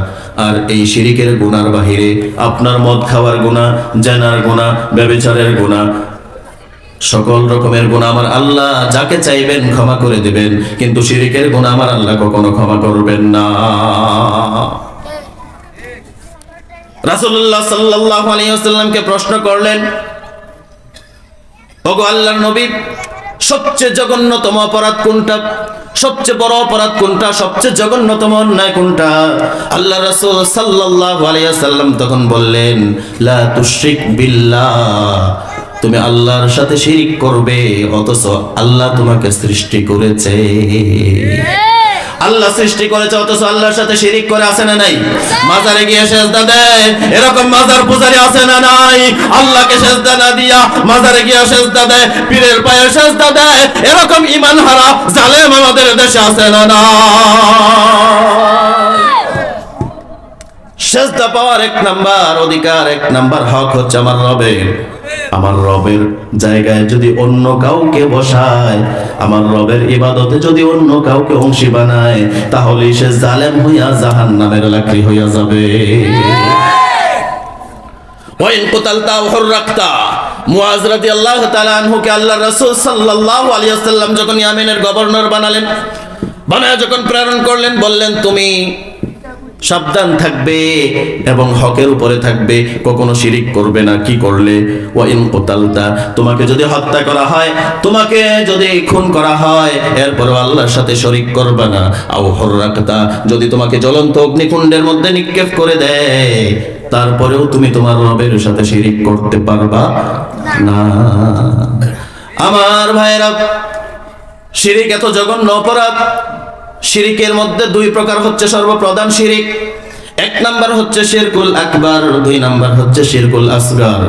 আর এই শিরিকের গুনার বাহিরে আপনার মদ খাওয়ার গুনাহ, জানার গুনাহ, ব্যভিচারের গুনাহ, সকল রকমের গুনাহ আমার আল্লাহ যাকে চাইবেন ক্ষমা করে দিবেন, কিন্তু শিরিকের গুনাহ আমার আল্লাহ কখনো ক্ষমা করবেন না। রাসূলুল্লাহ সাল্লাল্লাহু আলাইহি ওয়াসাল্লামকে প্রশ্ন করলেন, ওগো আল্লাহর নবী, সবচেয়ে জঘন্যতম অপরাধ কোনটা? সবচেয়ে বড় অপরাধ কোনটা? সবচেয়ে জঘন্যতম অন্যায় কোনটা? আল্লাহ রাসূল সাল্লাল্লাহু আলাইহি ওয়াসাল্লাম তখন বললেন, লা তুশরিক বিল্লাহ, তুমি আল্লাহর সাথে শিরিক করবে অথচ আল্লাহ তোমাকে সৃষ্টি করেছে। আল্লাহ সৃষ্টি করেছে অথচ আল্লাহর সাথে শিরিক করে আছে না নাই? মাজারে গিয়ে সেজদা দেয়, এরকম মাজার পূজারী আছে না নাই? আল্লাহকে সেজদা না দিয়া মাজারে গিয়ে সেজদা দেয়, পীরের পায়ে সেজদা দেয়, এরকম ঈমান হারা জালেম আমাদের দেশে আছে না নাই? সেজদা পাওয়ার এক নাম্বার অধিকার, এক নাম্বার হক হচ্ছে আমার রবের। আমার রবের জায়গায় যদি অন্য কাউকে বসায়, আমার রবের ইবাদতে যদি অন্য কাউকে অংশী বানায়, তাহলে সে জালেম হইয়া জাহান্নামের লাকড়ি হইয়া যাবে। ওয়াইন কুতালতা ওয়া হুররাকতা, মুআজ রাদিয়াল্লাহু তাআলা আনহুকে আল্লাহর রাসূল সাল্লাল্লাহু আলাইহি ওয়াসাল্লাম যখন ইয়ামেনের গভর্নর বানালেন, বানায় যখন প্রেরণ করলেন, বললেন তুমি সাবধান থাকবে এবং হকের উপরে থাকবে, কখনো শিরিক করবে না। কি করলে? ওয়া ইন কুতালতা, তোমাকে যদি হত্যা করা হয়, তোমাকে যদি খুন করা হয়, এরপরও আল্লাহর সাথে শরীক করবে না। আও হুররাকতা, যদি তোমাকে জ্বলন্ত অগ্নিকুণ্ডের মধ্যে নিক্ষেপ করে দেয়, তারপরেও তুমি তোমার রবের সাথে শিরিক করতে পারবা না। আমার ভাইরা, শিরিক এত জঘন্য অপরাধ। শিরিকের মধ্যে দুই প্রকার হচ্ছে সর্বপ্রধান শিরিক। এক নাম্বার হচ্ছে শিরকুল আকবার, দুই নাম্বার হচ্ছে শিরকুল আসগার।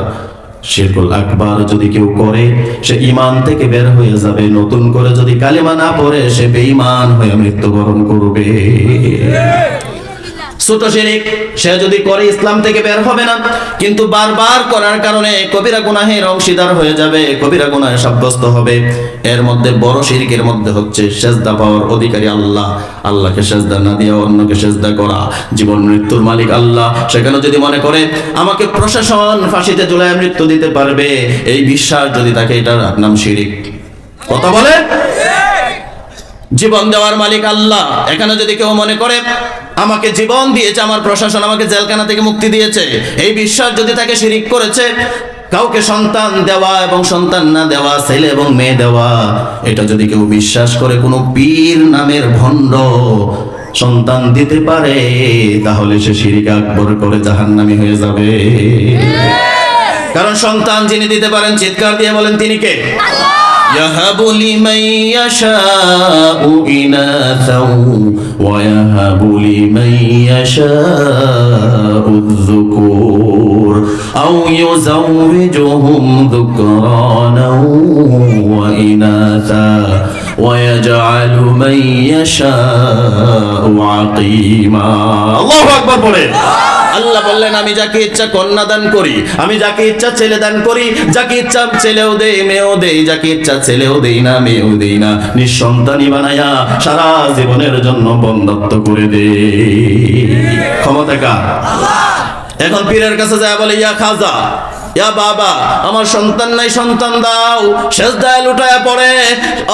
শিরকুল আকবার যদি কেউ করে, সে ঈমান থেকে বের হয়ে যাবে। নতুন করে যদি কালিমা না পড়ে, সে বেঈমান হয়ে মৃত্যুবরণ করবে। ছোট শিরিক সে যদি করে, ইসলাম থেকে বের হবে না, কিন্তু বারবার করার কারণে কবিরা গুনাহের অংশীদার হয়ে যাবে, কবিরা গুনাহে সাব্যস্ত হবে। এর মধ্যে বড় শিরকের মধ্যে হচ্ছে সেজদা পাওয়ার অধিকারী আল্লাহ, আল্লাহকে সেজদা না দিয়ে অন্যকে সেজদা করা। জীবন মৃত্যুর মালিক আল্লাহ, সেখানে যদি মনে করে আমাকে প্রশাসন ফাঁসিতে ঝুলায় মৃত্যু দিতে পারবে, এই বিশ্বাস যদি থাকে, এটার নাম শিরিক। কথা বলে? জীবন দেওয়ার মালিক আল্লাহ, এখানে যদি কেউ মনে করে আমাকে জীবন দিয়েছে আমার প্রশাসন, আমাকে জেলখানা থেকে মুক্তি দিয়েছে, এই বিশ্বাস যদি তাকে শিরিক করেছে। কাউকে সন্তান দেওয়া এবং সন্তান না দেওয়া, ছেলে এবং মেয়ে দেওয়া, এটা যদি কেউ বিশ্বাস করে কোনো পীর নামের ভণ্ড সন্তান দিতে পারে, তাহলে সে শিরিক আকবর করে জাহান্নামী হয়ে যাবে। কারণ সন্তান যিনি দিতে পারেন, চিৎকার দিয়ে বলেন তিনি কে? يهب لمن يشاء إناثا ويهب لمن يشاء الذكور أو يزوجهم ذكرانا وإناثا ويجعل من يشاء عقيما الله أكبر বলে। আল্লাহ বললেন, আমি যাকে ইচ্ছা কন্যা দান করি, আমি যাকে ইচ্ছা ছেলে দান করি, যাকে ইচ্ছা ছেলেও দেই মেয়েও দেই, যাকে ইচ্ছা ছেলেও দেই না মেয়েও দেই না, নিঃসন্তানই বানায়া সারা জীবনের জন্য বন্ধ্যত্ব করে দে। ক্ষমতা কার? এখন পীরের কাছে যায় বলে, ইয়া খাজা, ইয়া বাবা, আমার সন্তান নাই, সন্তান দাও। সেজদায় লুটায়া পড়ে।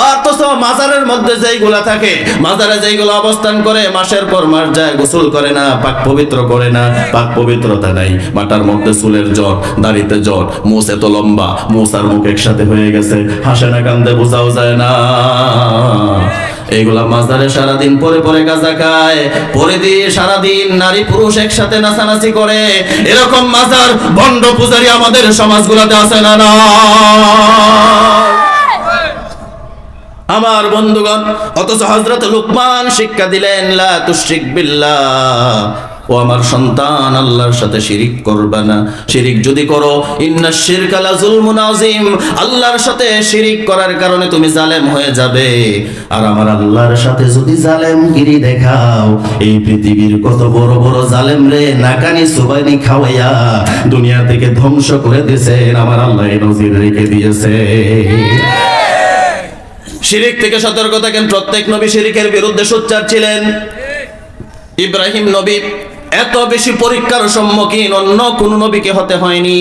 অথচ মাজারের মধ্যে যেইগুলা থাকে, মাজারে যেইগুলো অবস্থান করে, মাসের পর মাস যায়, গোসল করে না, পাক পবিত্র করে না, পাক পবিত্রতা নাই। মাটার মধ্যে চুলের জট, দাড়িতে জট, মুছ এত লম্বা, মুছ আর মুখ একসাথে হয়ে গেছে, হাসে না কান্দে বোঝাও যায় না। এইগুলা মাজারে সারাদিন পরে পরে গাঁজা খায়, পরে দিয়ে সারাদিন নারী পুরুষ একসাথে নাচানাচি করে। এরকম মাজার ভণ্ড পূজারী আমাদের সমাজগুলোতে আছে না? না আমার বন্ধুগণ, অথচ হযরত লুকমান শিক্ষা দিলেন, লা তুশরিক বিল্লাহ, ও আমার সন্তান, আল্লাহর সাথে শিরিক করবে না। শিরিক যদি করো, ইন্নাশ শিরকা লাযুলমুন আযীম, আল্লাহর সাথে শিরিক করার কারণে তুমি জালেম হয়ে যাবে। আর আমার আল্লাহর সাথে যদি জালেমগিরি দেখাও, এই পৃথিবীর কত বড় বড় জালেম রে নাকানি সুবানি খাওয়াইয়া দুনিয়া থেকে ধ্বংস করে দিয়েছেন আমার আল্লাহ, নজির রেখে দিয়েছে। শিরিক থেকে সতর্ক থাকেন। প্রত্যেক নবী শিরিকের বিরুদ্ধে সোচ্চার ছিলেন। ইব্রাহিম নবী এত বেশি পরীক্ষার সম্মুখীন অন্য কোন নবীকে হতে হয়নি।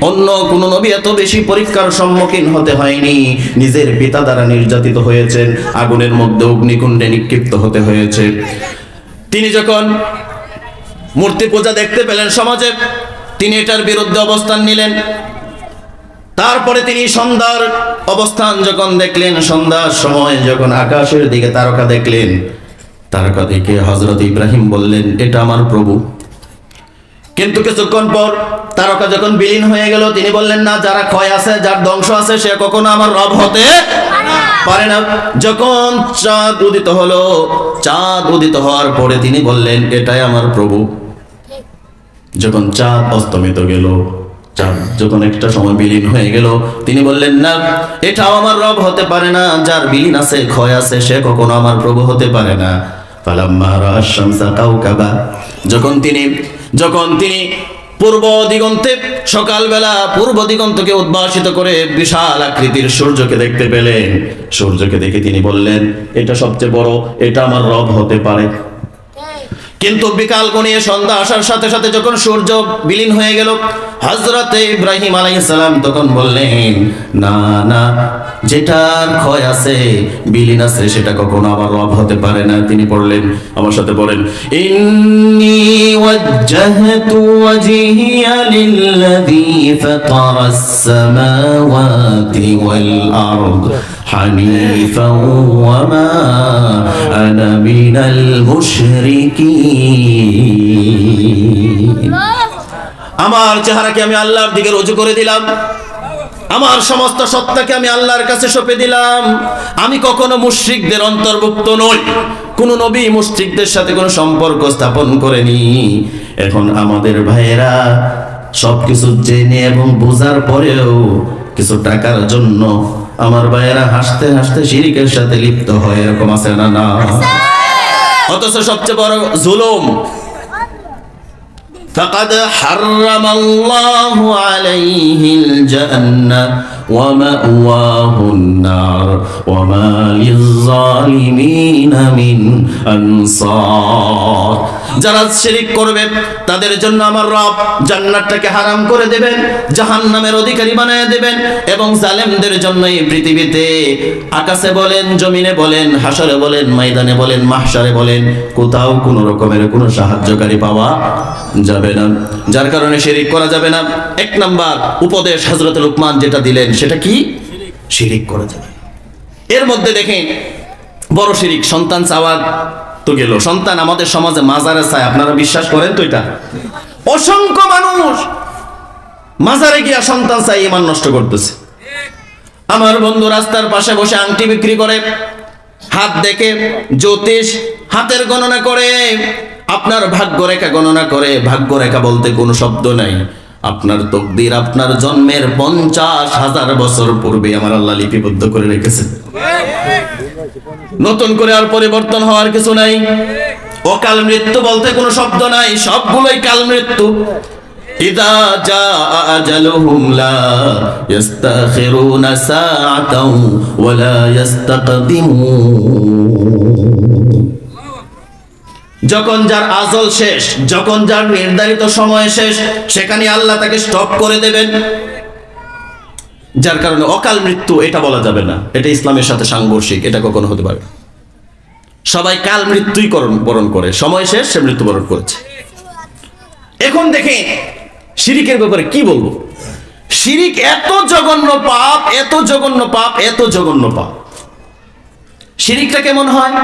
অন্য কোন নবী এত বেশি পরীক্ষার সম্মুখীন হতে হয়নি। নিজের পিতা দ্বারা নির্যাতিত হয়েছেন, আগুনের মধ্যে অগ্নিকুণ্ডে নিক্ষিপ্ত হতে হয়েছে। তিনি যখন মূর্তি পূজা দেখতে পেলেন সমাজে, তিনি এটার বিরুদ্ধে অবস্থান নিলেন। তারপরে তিনি সন্ধ্যার অবস্থান যখন দেখলেন, সন্ধ্যার সময় যখন আকাশের দিকে তারকা দেখলেন, তারকা দেখে হযরত ইব্রাহিম বললেন, এটা আমার প্রভু। কিন্তু কিছুক্ষণ পর তারকা যখন বিলীন হয়ে গেল, তিনি বললেন, না, যারা ক্ষয় আছে, যার ধ্বংস আছে, সে কখনো আমার রব হতে পারে না। যখন চাঁদ উদিত হলো, চাঁদ উদিত হওয়ার পরে তিনি বললেন এটাই আমার প্রভু। যখন চাঁদ অস্তমিত গেল, চাঁদ যখন একটা সময় বিলীন হয়ে গেল, তিনি বললেন না, এটাও আমার রব হতে পারে না। যার বিলীন আছে, ক্ষয় আছে, সে কখনো আমার প্রভু হতে পারে না। ফালাম্মা রাআ আশ-শামসা কাওকাবা, যখন তিনি পূর্ব দিগন্তে, সকালবেলা পূর্ব দিগন্তকে উদ্ভাসিত করে বিশাল আকৃতির সূর্যকে দেখতে পেলেন, সূর্যকে দেখে তিনি বললেন এটা সবচেয়ে বড়, এটা আমার রব হতে পারে। কিন্তু বিকাল গণিয়ে সন্ধ্যা আসার সাথে সাথে যখন সূর্য বিলীন হয়ে গেল, হযরতে ইব্রাহিম আলাইহিস সালাম তখন বললেন না না, যেটার ক্ষয় আছে, বিলীন আছে, সেটা কখনো আমার রব হতে পারে না। তিনি পড়লেন, আমার সাথে বলেন, ইন্নী ওয়াজ্জাহতু ওয়াজহিয়া লিল্লাযী ফাতারাস সামাওয়াতি ওয়াল আরদ হানিফাও ওয়া মা আনা মিনাল মুশরিকিন। আমার চেহারাকে আমি আল্লাহর দিকে রুজু করে দিলাম, আমার সমস্ত সত্তাকে আমি আল্লাহর কাছে সঁপে দিলাম। আমি কখনো মুশরিকদের অন্তর্ভুক্ত নই, কোন নবী মুশরিকদের সাথে কোনো সম্পর্ক স্থাপন করেনি। এখন আমাদের ভাইয়েরা সবকিছু জেনে এবং বোঝার পরেও কিছু টাকার জন্য আমার ভাইয়েরা হাসতে হাসতে শিরকের সাথে লিপ্ত হয়, এরকম আছে না? না। অথচ সবচেয়ে বড় জুলুম, ফাকাদ হারামাল্লাহু আলাইহিল জান্নাহ ওয়া মাওয়াহুন নার ওয়া মা লিয-যালিমিনা মিন আনসার। যারা শিরক করবে তাদের জন্য আমার রব জান্নাতটাকে হারাম করে দেবেন, জাহান্নামের অধিকারী বানায় দেবেন, এবং জালেমদের জন্য এই পৃথিবীতে আকাশে বলেন, জমিনে বলেন, হাসরে বলেন, ময়দানে বলেন, মাহশারে বলেন, কোথাও কোনো রকমের কোনো সাহায্যকারী পাওয়া যাবে না। যার কারণে শিরক করা যাবে না। এক নাম্বার উপদেশ হযরত লুকমান যেটা দিলেন সেটা কি? শিরক করা যাবে। এর মধ্যে দেখেন বড় শিরক, সন্তান চাওয়া তো গেল, সন্তান আমাদের সমাজে মাজারে চায়, আপনারা বিশ্বাস করেন তো? এটা অসংখ্য মানুষ মাজারে গিয়া সন্তান চাই ঈমান নষ্ট করতেছে। আমার বন্ধু রাস্তার পাশে বসে আংটি বিক্রি করে, হাত দেখে জ্যোতিষ, হাতের গণনা করে, আপনার ভাগ্যরেখা গণনা করে। ভাগ্যরেখা বলতে কোনো শব্দ নাই, আপনার তকদির আপনার জন্মের 50,000 বছর পূর্বে আমার আল্লাহ লিপিবদ্ধ করে রেখেছে। নতুন করে আর পরিবর্তন হওয়ার কিছু নাই। অকাল মৃত্যু বলতে কোনো শব্দ নাই, সবগুলোই কাল মৃত্যু। ইযা জাআ আজালুহুম লা ইস্তাখিরুনা সাআতাও ওয়া লা ইস্তাকদিমুন। যখন যার আজল শেষ, যখন যার নির্ধারিত সময় শেষ, সেখানে আল্লাহ তাকে স্টপ করে দেবেন। যার কারণে অকাল মৃত্যু এটা বলা যাবে না, এটা ইসলামের সাথে সাংঘর্ষিক, এটা কখনো হতে পারে না। সবাই কাল মৃত্যুই বরণ করে, সময় শেষ, সে মৃত্যুবরণ করেছে। এখন দেখে শিরিকের ব্যাপারে কি বলবো। শিরিক এত জঘন্য পাপ, এত জঘন্য পাপ, এত জঘন্য পাপ। শিরিকটা কেমন হয়?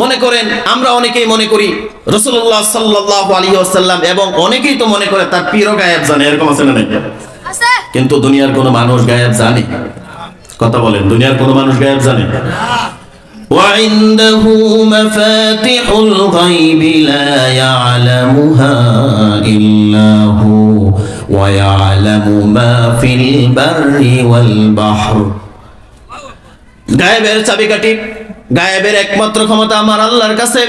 মনে করেন, আমরা অনেকেই মনে করি রাসূলুল্লাহ সাল্লাল্লাহু আলাইহি ওয়াসাল্লাম, এবং অনেকেই তো মনে করে তার পীর গায়েব জানে, এরকম আছে না? কিন্তু দুনিয়ার কোনো মানুষ গায়েব জানে? কথা বলেন, দুনিয়ার কোনো মানুষ গায়েব জানে? وعنده مفاتح الغيب لا يعلمها إلا هو ويعلم ما في البر والبحر। গায়েবের চাবিকাঠি, গায়েবের একমাত্র ক্ষমতা আমার আল্লাহর কাছে।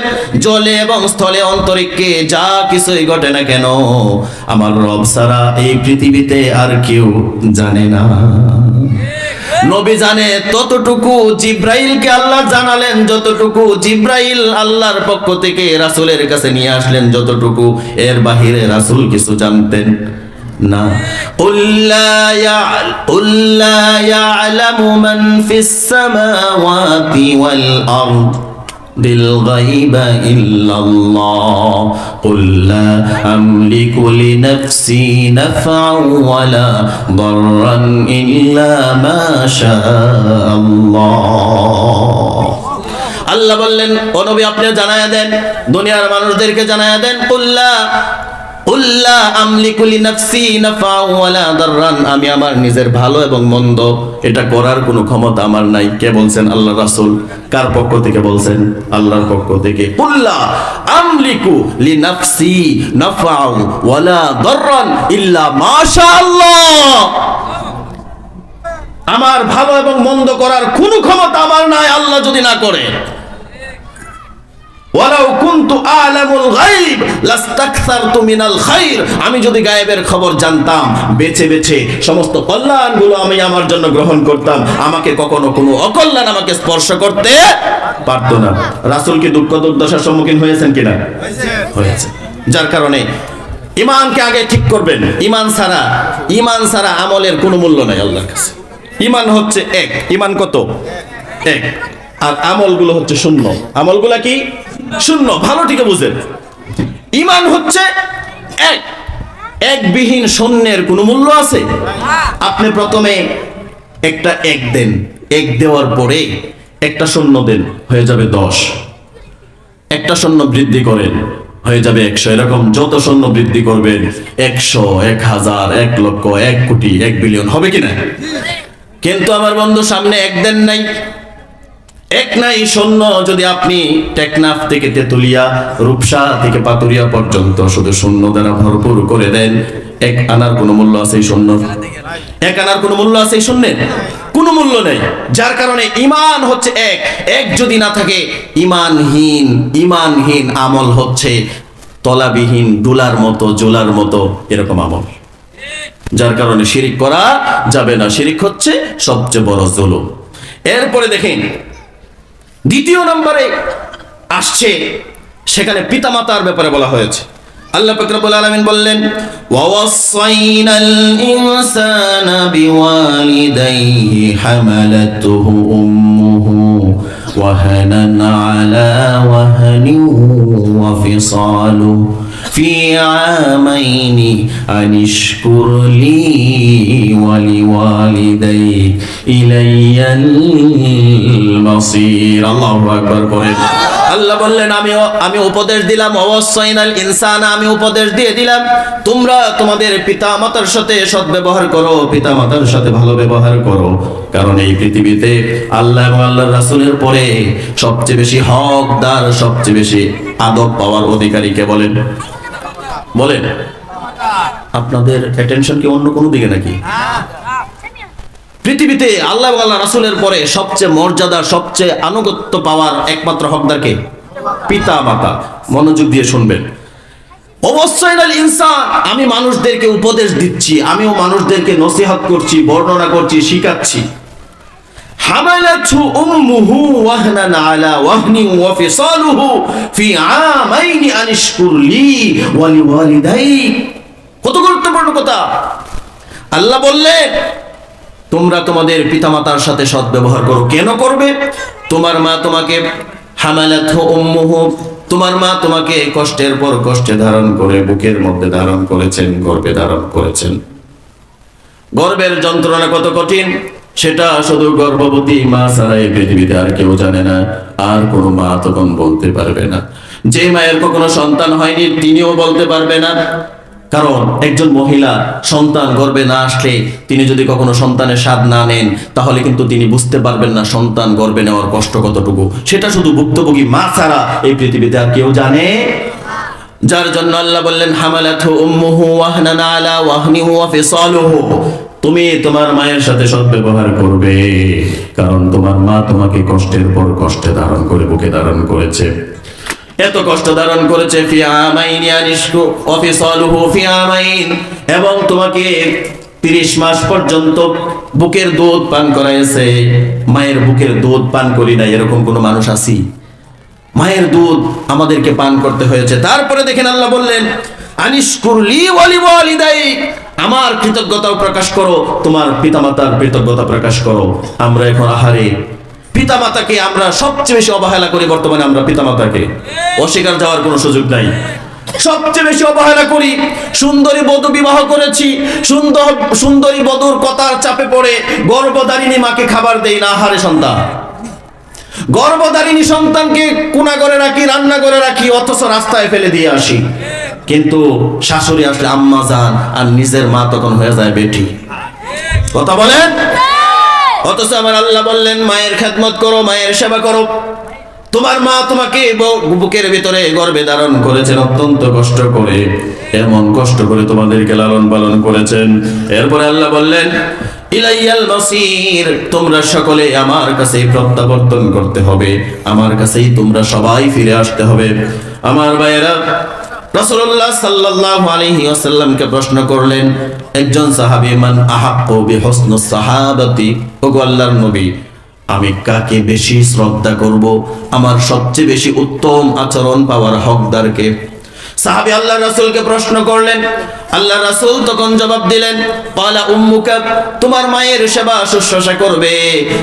জলে এবং স্থলে, অন্তরিক্ষে যা কিছুই ঘটে না কেন, আমার রব ছাড়া এই পৃথিবীতে আর কেউ জানে না। নবী জানে ততটুকু, জিব্রাইলকে আল্লাহ জানালেন যতটুকু, জিব্রাইল আল্লাহর পক্ষ থেকে রাসূলের কাছে নিয়ে আসলেন যতটুকু, এর বাহিরে রাসূল কিছু জানতেন না। কুল লা ইয়ালামু মান ফিস সামাওয়াতি ওয়াল আরদ بالغيب إلا الله قل لا أملك لنفسي نفعا ولا ضرا إلا ما شاء الله। আল্লাহ বললেন, ও নবী আপনি জানায়া দেন, দুনিয়ার মানুষদেরকে জানায়া দেন, কুল কুল্লা আমলিকু লিনাফসি নাফআ ওয়ালা দাররান, আমি আমার নিজের ভালো এবং মন্দ এটা করার কোনো ক্ষমতা আমার নাই। কে বলছেন? আল্লাহ রাসূল। কার পক্ষ থেকে বলছেন? আল্লাহর পক্ষ থেকে। কুল্লা আমলিকু লিনাফসি নাফআ ওয়ালা দাররান ইল্লা মাশা আল্লাহ, আমার ভালো এবং মন্দ করার কোনো ক্ষমতা আমার নাই আল্লাহ যদি না করে। ওয়ালাউ কুনতু আ'লামুল গায়ব লাস্তাকসারতু মিনাল খায়র, আমি যদি গায়েবের খবর জানতাম বেছে বেছে সমস্ত কল্যাণগুলো আমি আমার জন্য গ্রহণ করতাম, আমাকে কখনো কোনো অকল্যাণ আমাকে স্পর্শ করতে পারতো না। রাসূল কি দুঃখ দুর্দশার সম্মুখীন হয়েছেন কিনা? হয়েছে। যার কারণে ঈমানকে আগে ঠিক করবেন। ঈমান ছাড়া আমলের কোনো মূল্য নাই আল্লাহর কাছে। ঈমান হচ্ছে এক। ঈমান কত? এক। আর আমলগুলো হচ্ছে শূন্য। আমলগুলা কি? শূন্য। ভালো ঠিক বুঝেন, ঈমান হচ্ছে এক। একবিহীন শূন্যের কোনো মূল্য আছে? আপনি প্রথমে একটা এক দেন, এক দেওয়ার পরে একটা শূন্য দেন, হয়ে যাবে 10। একটা শূন্য বৃদ্ধি করেন, হয়ে যাবে 100। এরকম যত শূন্য বৃদ্ধি করবেন 100, 1000, 1 লক্ষ, 1 কোটি, 1 বিলিয়ন হবে কিনা? কিন্তু আমার বন্ধু সামনে এক দেন নাই, এক নাই শূন্য। যদি আপনি টেকনাফ থেকে তেতুলিয়া, রূপসা থেকে পাতুরিয়া পর্যন্ত শুধু শূন্য দ্বারা ভরপুর করে দেন, এক আনার কোনো মূল্য আছে এই শূন্য? এক আনার কোনো মূল্য আছে এই শূন্যের? কোনো মূল্য নেই। যার কারণে ঈমান হচ্ছে এক। এক যদি না থাকে ঈমানহীন আমল হচ্ছে তলাবিহীন ডুলার মতো, জোলার মতো এরকম আমল। যার কারণে শিরিক করা যাবে না। শিরিক হচ্ছে সবচেয়ে বড় জুলুম। এরপরে দেখেন দ্বিতীয় নম্বরে আসছে, সেখানে পিতামাতার ব্যাপারে বলা হয়েছে। আল্লাহ পাক রব্বুল আলামিন বললেন, ওয়াসাইনাল ইনসানা বিওয়ালিদাইহি হামালাতুহু উম্মুহু ওয়াহানান আলা ওয়াহনিন ওয়া ফিসালুহু ফি আমাইনি আনিশকুর লি ওয়া লিওয়ালিদাইক ইলাইয়াল মাসির। আল্লাহু আকবার করেন। আল্লাহ বললেন আমি উপদেশ দিলাম, ওয়াসাইনাল ইনসানা, আমি উপদেশ দিয়ে দিলাম তোমরা তোমাদের পিতা মাতার সাথে সৎ ব্যবহার করো, পিতা মাতার সাথে ভালো ব্যবহার করো। কারণ এই পৃথিবীতে আল্লাহ এবং আল্লাহর রাসূলের পরে সবচেয়ে বেশি হকদার, সবচেয়ে বেশি আদব পাওয়ার অধিকারী কে বলেন? বলেন। আপনাদের অ্যাটেনশন কি অন্য কোনো দিকে নাকি? পৃথিবীতে আল্লাহ এবং আল্লাহ রাসূলের পরে সবচেয়ে মর্যাদা, সবচেয়ে আনুগত্য পাওয়ার একমাত্র হকদার কে? পিতা মাতা। মনোযোগ দিয়ে শুনবেন। অবশ্যই ইনসান, আমি মানুষদেরকে উপদেশ দিচ্ছি, আমিও মানুষদেরকে নসিহত করছি, বর্ণনা করছি, শিখাচ্ছি। হামালাতহু উম্মুহু ওয়াহনান আলা ওয়াহনি ওয়া ফিসালুহু ফি আমাইনি আনিশকুর লি ওয়া লিওয়ালিদাইক। কত গুরুত্বপূর্ণ কথা। আল্লাহ বললেন তোমরা তোমাদের পিতামাতার সাথে সৎ ব্যবহার করো। কেন করবে? তোমার মা তোমাকে হামালাতহু উম্মুহু, তোমার মা তোমাকে কষ্টের পর কষ্টে ধারণ করে বুকের মধ্যে ধারণ করেছেন, গর্ভে ধারণ করেছেন। গর্ভের যন্ত্রণা কত কঠিন সেটা শুধু গর্ভবতী মা ছাড়া এই পৃথিবীতে আর কেউ জানে না, আর কোনো মা তখন বলতে পারবে না। যে মায়ের কখনো সন্তান হয়নি তিনিও বলতে পারবে না। কারণ একজন মহিলা সন্তান গর্ভে না আসলে, তিনি যদি কখনো সন্তানের স্বাদ না নেন, তাহলে কিন্তু তিনি বুঝতে পারবেন না সন্তান গর্ভে নেওয়ার কষ্ট কতটুকু। সেটা শুধু ভুক্তভোগী মা ছাড়া এই পৃথিবীতে আর কেউ জানে। যার জন্য আল্লাহ বললেন হামালাতহু উম্মুহু ওয়াহনান আলা ওয়াহনি ওয়া ফিসালুহু, তুমি তোমার মায়ের সাথে সদ্ব্যবহার করবে, কারণ তোমার মা তোমাকে কষ্টের পর কষ্টে ধারণ করে বুকে ধারণ করেছে। এত কষ্ট ধারণ করেছে ফি আমাইনি আনিশকু ওয়া ফিসালুহু ফি আমাইন, এবং তোমাকে 30 মাস পর্যন্ত বুকের দুধ পান করাইছে। মায়ের বুকের দুধ পান করি না এরকম কোন মানুষ আছি? মায়ের দুধ আমাদেরকে পান করতে হয়েছে। তারপরে দেখেন আল্লাহ বললেন আনিশকুর লি ওয়া লিওয়ালিদাইক, আমার কৃতজ্ঞতা প্রকাশ করো, তোমার পিতামাতার কৃতজ্ঞতা প্রকাশ করো। আমরা এখন আহারে পিতামাতাকে আমরা সবচেয়ে বেশি অবহেলা করি। বর্তমানে আমরা পিতামাতাকে অস্বীকার যাওয়ার কোনো সুযোগ নাই, সবচেয়ে বেশি অবহেলা করি। সুন্দরী বধূ বিবাহ করেছি, সুন্দরী বধূর কথার চাপে পড়ে গর্ভধারিণী মাকে খাবার দেই না। আহারে সন্তান, গর্ভধারিণী সন্তানকে কোনা করে রাখি, রান্না করে রাখি, অথচ রাস্তায় ফেলে দিয়ে আসি। কিন্তু শাশুড়ি আসলে আম্মা জান, আর নিজের মা তখন হয়ে যায় বেটি। কথা বলেন। অথচ আমার আল্লাহ বললেন মায়ের খেদমত করো, মায়ের সেবা করো। তোমার মা তোমাকে বুকের ভিতরে গর্ভে ধারণ করেছেন অত্যন্ত কষ্ট করে, এমন কষ্ট করে তোমাদেরকে লালন পালন করেছেন। এরপরে আল্লাহ বললেন ইলাইয়াল মাসির, তোমরা সকলে আমার কাছেই প্রত্যাবর্তন করতে হবে, আমার কাছেই তোমরা সবাই ফিরে আসতে হবে। আমার ভাইয়েরা, রাসূলুল্লাহ সাল্লাল্লাহু আলাইহি ওয়াসাল্লামকে প্রশ্ন করলেন একজন সাহাবী, মান আহাক্কু বিহুসনিস সাহাবাতি, ওগো আল্লাহর নবী, আমি কাকে বেশি শ্রদ্ধা করব, আমার সবচেয়ে বেশি উত্তম আচরণ পাওয়ার হকদারকে? সাহাবী আল্লাহর রাসূলকে প্রশ্ন করলেন। আল্লাহর রাসূল তখন জবাব দিলেন, ক্বালা উম্মুকা, তোমার মায়ের সেবা শুশ্রূষা করবে,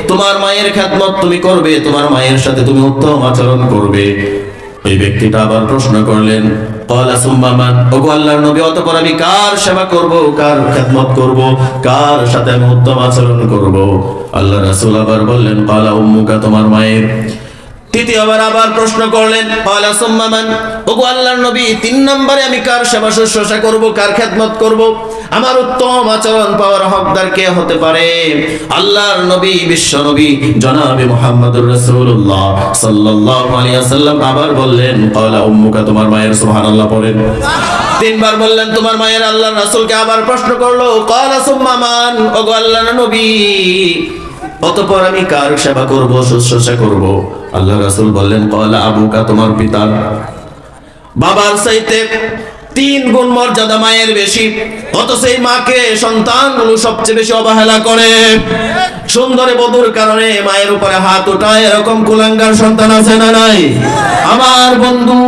তোমার মায়ের খেদমত তুমি করবে, তোমার মায়ের সাথে তুমি উত্তম আচরণ করবে। ওই ব্যক্তিটা আবার প্রশ্ন করলেন, ক্বালা সুম্মা মান, ওগো আল্লাহর নবী, অতঃপর আমি কার সেবা করব, কার খেদমত করব, কার সাথে আমি উত্তম আচরণ করব? আল্লাহ রাসূল আবার বললেন, ক্বালা উম্মুকা, তোমার মায়ের। তৃতীয়বার আবার প্রশ্ন করলেন, ক্বালা সুম্মা মান, ওগো আল্লাহর নবী, 3 নম্বরে আমি কার সেবা শুশ্রূষা করব, কার খেদমত করব, আমার উত্তম আচরণ পাওয়ার হকদার কে হতে পারে? আল্লাহর নবী, বিশ্ব নবী জনাবে মুহাম্মদুর রাসূলুল্লাহ সাল্লাল্লাহু আলাইহি ওয়াসাল্লাম আবার বললেন, ক্বালা উম্মুকা, তোমার মায়ের। সুবহানাল্লাহ পড়েন। 3 বার বললেন তোমার মায়ের। আল্লাহর রাসূলকে আবার প্রশ্ন করলো, ক্বালা সুম্মা মান, ওগো আল্লাহর নবী, অতঃপর আমি কার সেবা করব, শুশ্রূষা করব? আল্লাহ রাসূল বললেন, ক্বালা আবুকা, তোমার পিতা। বাবার চাইতে 3 গুণ মর্যাদা মায়ের বেশি, অথচ এই মাকে সন্তানগুলো সবচেয়ে বেশি অবহেলা করে। সুন্দরে বধূর কারণে মায়ের উপরে হাত ওঠায়, এরকম কুলাঙ্গার সন্তান আছে না নাই? আমার বন্ধু,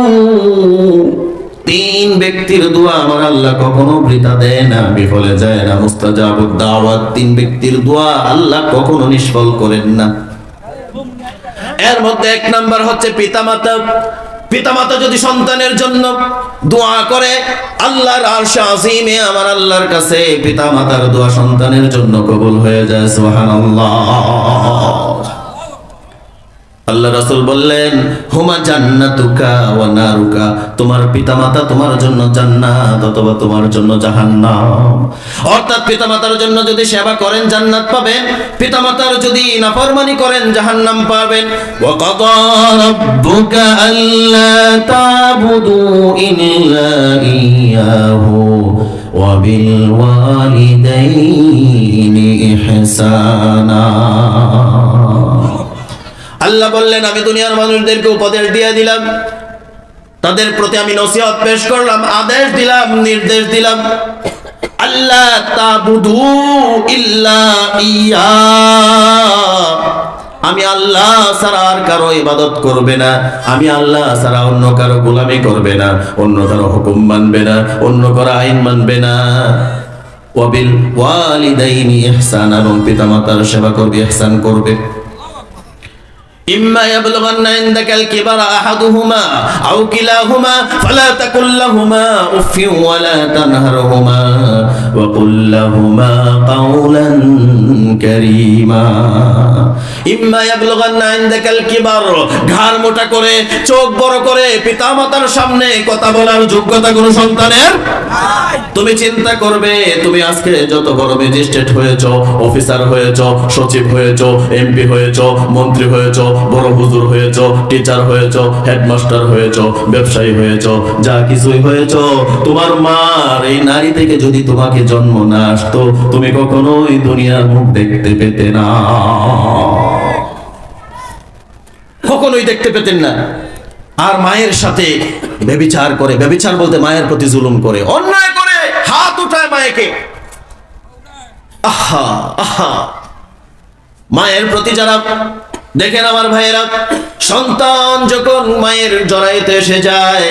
3 ব্যক্তির দোয়া আমার আল্লাহ কখনো বৃথা দেয় না, বিফলে যায় না। মুস্তাজাবুদ দাওয়াত, 3 ব্যক্তির দোয়া আল্লাহ কখনো নিষ্ফল করেন না। এর মধ্যে 1 নাম্বার হচ্ছে পিতামাতা। পিতামাতা যদি সন্তানের জন্য দোয়া করে, আল্লাহর আরশে আজিমে আমার আল্লাহর কাছে পিতামাতার দোয়া সন্তানের জন্য কবুল হয়ে যায়। সুবহানাল্লাহ। আল্লাহ রাসূল বললেন, হুমা জান্নাতুকা ওয়া নারুকা, তোমার পিতামাতা তোমার জন্য জান্নাত অথবা তোমার জন্য জাহান্নাম। অর্থাৎ পিতামাতার জন্য যদি সেবা করেন জান্নাত পাবেন, পিতামাতার যদি নাফরমানি করেন জাহান্নাম পাবেন। ওয়া কাদা রাব্বুকা আল্লা তা'বুদু ইল্লা ইয়্যাহু ওয়া বিল ওয়ালিদাইনি ইহসানা। আল্লাহ বললেন, আমি দুনিয়ার মানুষদেরকে উপদেশ দিয়ে দিলাম, তাদের প্রতি আমি নসিহত পেশ করলাম, আদেশ দিলাম, নির্দেশ দিলাম, আল্লাহ তা'বুদু ইল্লা ইয়া, আমি আল্লাহ ছাড়া আর কারো ইবাদত করবে না, আমি আল্লাহ ছাড়া অন্য কারো গোলামি করবে না, অন্য কারো হুকুম মানবে না, অন্য কারো আইন মানবে না। ওয়া বিল ওয়ালিদাইনি ইহসানা, এবং পিতামাতার সেবা করবে, ইহসান করবে। إما يبلغن عندك الكبر أحدهما أو كلاهما فلا تقل لهما أف ولا تنهرهما وقل لهما قولا كريما। إما يبلغن عندك الكبر, ঘাড় মোটা করে, চোখ বড় করে পিতামাতার সামনে কথা বলার যোগ্যতা কোন সন্তানের নাই। তুমি চিন্তা করবে, তুমি আজকে যত বড় ম্যাজিস্ট্রেট হয়েছো, অফিসার হয়েছো, সচিব হয়েছো, এমপি হয়েছো, মন্ত্রী হয়েছো, বড় হুজুর হয়েছো, টিচার হয়েছো, হেডমাস্টার হয়েছো, ব্যবসায়ী হয়েছো, যা কিছুই হয়েছো, তোমার মার এই নারী থেকে যদি তোমাকে জন্ম না আসতো, তুমি কখনোই দুনিয়ার মুখ দেখতে পেতে না, কখনোই দেখতে পেতেন না। আর মায়ের সাথে ব্যভিচার করে, ব্যভিচার বলতে মায়ের প্রতি জুলুম করে, অন্যায় করে, হাত উঠায় মায়েকে। আহা আহা, মায়ের প্রতি যারা, দেখেন আমার ভাইয়েরা, সন্তান যখন মায়ের জরায়ুতে এসে যায়,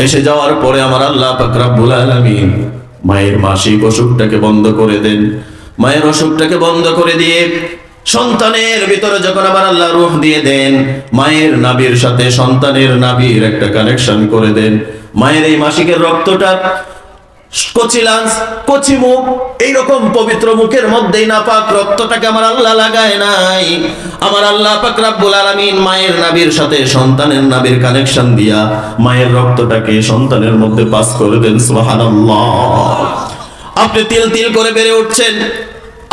এসে যাওয়ার পরে আমার আল্লাহ পাক রব্বুল আলামিন মায়ের মাসিক অসুখটাকে বন্ধ করে দেন। মায়ের অসুখটাকে বন্ধ করে দিয়ে সন্তানের ভিতরে যখন আমার আল্লাহ রূহ দিয়ে দেন, মায়ের নাভির সাথে সন্তানের নাভির একটা কানেকশন করে দেন। মায়ের এই মাসিকের রক্তটা কচি লাঞ্চ, কচি মুখ, এইরকম পবিত্র মুখের মধ্যেই নাপাক রক্তটাকে আমার আল্লাহ লাগায় নাই। আমার আল্লাহ পাক রব্বুল আলামিন মায়ের নাভির সাথে সন্তানের নাভির কানেকশন দিয়া মায়ের রক্তটাকে সন্তানের মধ্যে পাস করে দেন। সুবহানাল্লাহ। আপনি তিল তিল করে বেড়ে উঠছেন,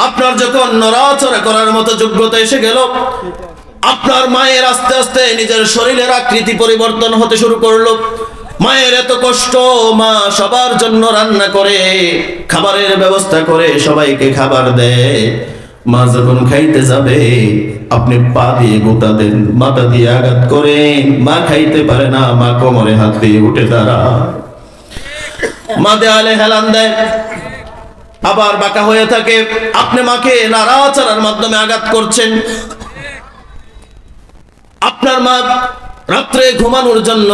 আপনার যখন নড়াচড়া করার মতো যোগ্যতা এসে গেল, আপনার মায়ের আস্তে আস্তে নিজের শরীরের আকৃতি পরিবর্তন হতে শুরু করলো। মায়ের এত কষ্ট, মা সবার জন্য রান্না করে, খাবারের ব্যবস্থা করে, সবাইকে খাবার দেয়। মা যখন খাইতে যাবে, আপনি পা দিয়ে গোটা দেন, মাথা দিয়ে আঘাত করেন, মা খাইতে পারে না, মা কোমরে হাত দিয়ে উঠে দাঁড়ায়, মা দেয়ালে হেলান দেয়, আবার বাঁকা হয়ে থাকে। আপনি মাকে নাড়াচাড়ার মাধ্যমে আঘাত করছেন। আপনার মা রাত্রে ঘুমানোর জন্য